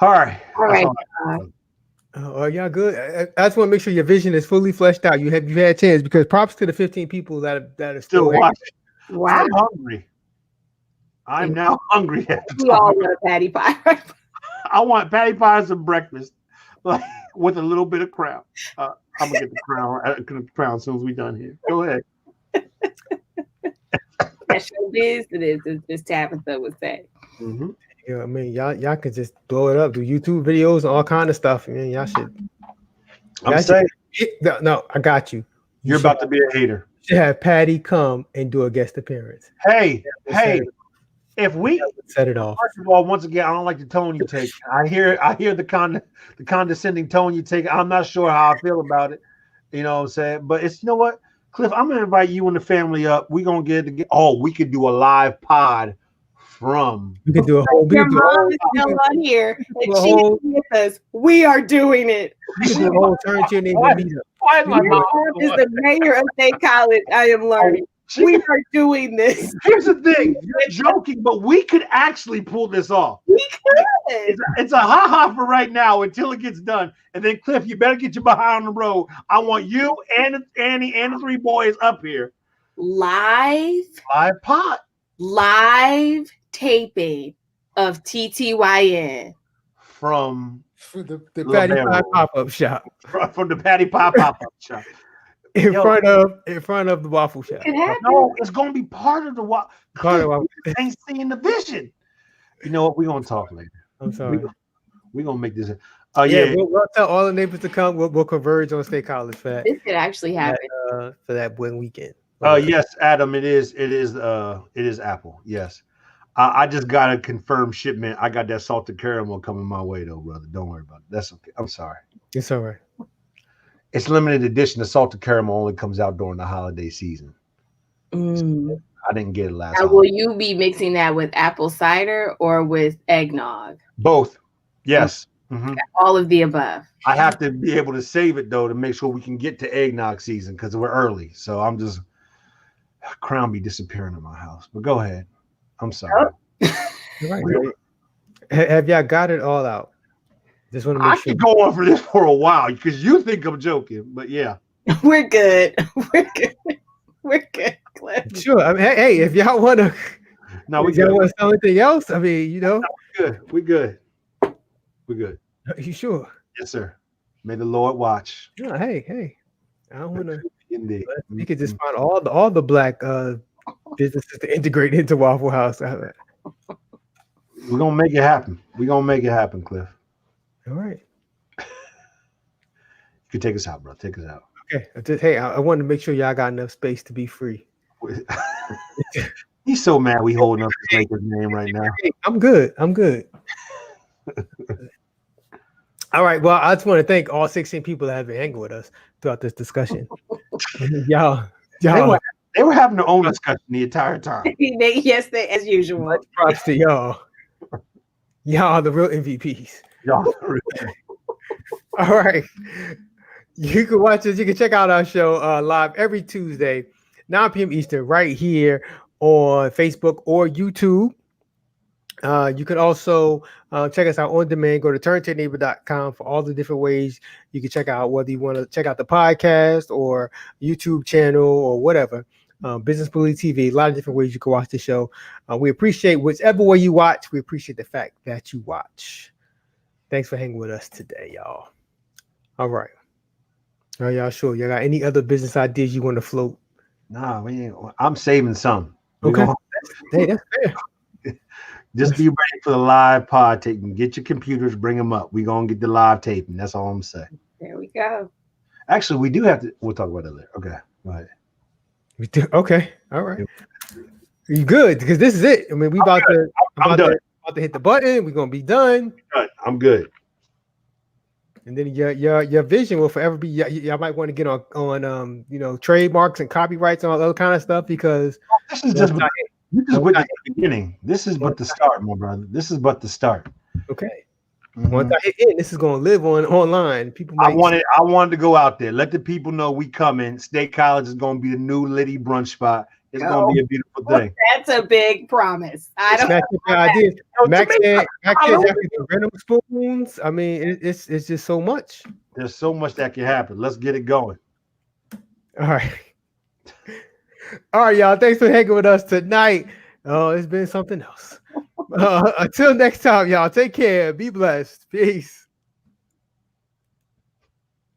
Speaker 3: right.
Speaker 1: Oh, y'all good? I just want to make sure your vision is fully fleshed out. You've had a chance because props to the 15 people that are still
Speaker 3: watching. Wow. I'm hungry. I'm now hungry.
Speaker 2: We all want a patty pie.
Speaker 3: I want patty pies and breakfast, like with a little bit of crown. I'm gonna get the crown as soon as we're done here. Go ahead.
Speaker 2: That's your business, as Miss Tabitha would say.
Speaker 3: Mm-hmm.
Speaker 1: Yeah, I mean, y'all can just blow it up, do YouTube videos and all kind of stuff. I mean, y'all should.
Speaker 3: I'm saying,
Speaker 1: no, I got you.
Speaker 3: You're about to be a hater.
Speaker 1: You should have Patty come and do a guest appearance.
Speaker 3: Hey, If we
Speaker 1: set it off.
Speaker 3: First of all, once again, I don't like the tone you take. I hear the condescending tone you take. I'm not sure how I feel about it. You know what I'm saying? But it's, you know what, Cliff, I'm gonna invite you and the family up. We're gonna we could do a live pod from.
Speaker 1: We could do a whole.
Speaker 2: Your mom is still on here, and she is with us. We are doing it.
Speaker 1: We could do a whole turn to your neighbor meetup.
Speaker 3: Why is my
Speaker 2: Your
Speaker 3: mom?
Speaker 2: mom is the mayor of State College. I am learning. We are doing this.
Speaker 3: Here's the thing: you're joking, but we could actually pull this off.
Speaker 2: We could.
Speaker 3: It's a ha-ha for right now until it gets done. And then, Cliff, you better get your behind on the road. I want you and Annie and the three boys up here.
Speaker 2: Live
Speaker 3: pod.
Speaker 2: Live taping of TTYN.
Speaker 3: From
Speaker 1: the Patti Pie pop-up shop.
Speaker 3: From the Patti Pie pop-up shop.
Speaker 1: In front of the waffle shop.
Speaker 3: No, it's gonna be part of the waffle. Ain't seeing the vision. You know what? We're gonna talk later.
Speaker 1: I'm sorry.
Speaker 3: We're gonna make this.
Speaker 1: We'll tell all the neighbors to come. We'll converge on State College for that.
Speaker 2: This could actually happen
Speaker 1: for that one weekend.
Speaker 3: Yes, Adam. It is Apple. Yes. I just got a confirmed shipment. I got that salted caramel coming my way though, brother. Don't worry about it. That's okay. I'm sorry.
Speaker 1: It's all right.
Speaker 3: It's limited edition. The salted caramel only comes out during the holiday season. So I didn't get it last.
Speaker 2: Now, will you be mixing that with apple cider or with eggnog?
Speaker 3: Both. Yes. Mm-hmm.
Speaker 2: All of the above.
Speaker 3: I have to be able to save it though to make sure we can get to eggnog season because we're early. So I'm just Crown be disappearing in my house. But go ahead. I'm sorry.
Speaker 1: Right. Have y'all got it all out? Just want to make sure.
Speaker 3: I could go on for this for a while because you think I'm joking, but yeah.
Speaker 2: We're good. We're good, Cliff.
Speaker 1: Sure. I mean, hey, if y'all want to,
Speaker 3: we
Speaker 1: y'all want to sell anything else? I mean, you know,
Speaker 3: we're good. We're good.
Speaker 1: You sure?
Speaker 3: Yes, sir. May the Lord watch.
Speaker 1: Yeah, hey. I don't want to.
Speaker 3: Indeed.
Speaker 1: You could just find all the black businesses to integrate into Waffle House.
Speaker 3: We're gonna make it happen. We're gonna make it happen, Cliff.
Speaker 1: All right.
Speaker 3: You can take us out, bro. Take us out.
Speaker 1: Okay. I wanted to make sure y'all got enough space to be free.
Speaker 3: He's so mad we holding up his Lakers name right now.
Speaker 1: Hey, I'm good. All right. Well, I just want to thank all 16 people that have been hanging with us throughout this discussion. y'all.
Speaker 3: They were having their own discussion the entire time.
Speaker 2: Yes, as usual.
Speaker 1: Much props to y'all. Y'all are the real MVPs. All right. You can watch us. You can check out our show live every Tuesday, 9 p.m. Eastern, right here on Facebook or YouTube. You can also check us out on demand. Go to turntaleneighbor.com for all the different ways you can check out, whether you want to check out the podcast or YouTube channel or whatever. Business Bully TV, a lot of different ways you can watch the show. We appreciate whichever way you watch. We appreciate the fact that you watch. Thanks for hanging with us today, y'all. All right. Are y'all sure? Y'all got any other business ideas you want to float?
Speaker 3: Nah, I'm saving some.
Speaker 1: Okay. Hey, that's fair.
Speaker 3: Just be ready for the live pod taping. Get your computers, bring them up. We're going to get the live taping. That's all I'm saying.
Speaker 2: There we go.
Speaker 3: Actually, we do have to. We'll talk about that later. Okay. Go ahead.
Speaker 1: We do. Okay. All right. You good? Because this is it. I mean, we about to hit the button. We're going to be done.
Speaker 3: I'm good.
Speaker 1: And then your vision will forever be. Y'all might want to get on trademarks and copyrights and all that other kind of stuff because
Speaker 3: this is just the beginning. This is but the start, my brother. This is but the start.
Speaker 1: Okay. Mm-hmm. Once I hit in, this is going to live online. People. I
Speaker 3: wanted to go out there. Let the people know we coming. State College is going to be the new Liddy brunch spot. It's going to be a beautiful thing.
Speaker 2: That's a big promise. I don't know.
Speaker 1: Max said random spoons. I mean, it's just so much.
Speaker 3: There's so much that can happen. Let's get it going.
Speaker 1: All right. All right, y'all. Thanks for hanging with us tonight. Oh, it's been something else. Until next time, y'all. Take care. Be blessed. Peace.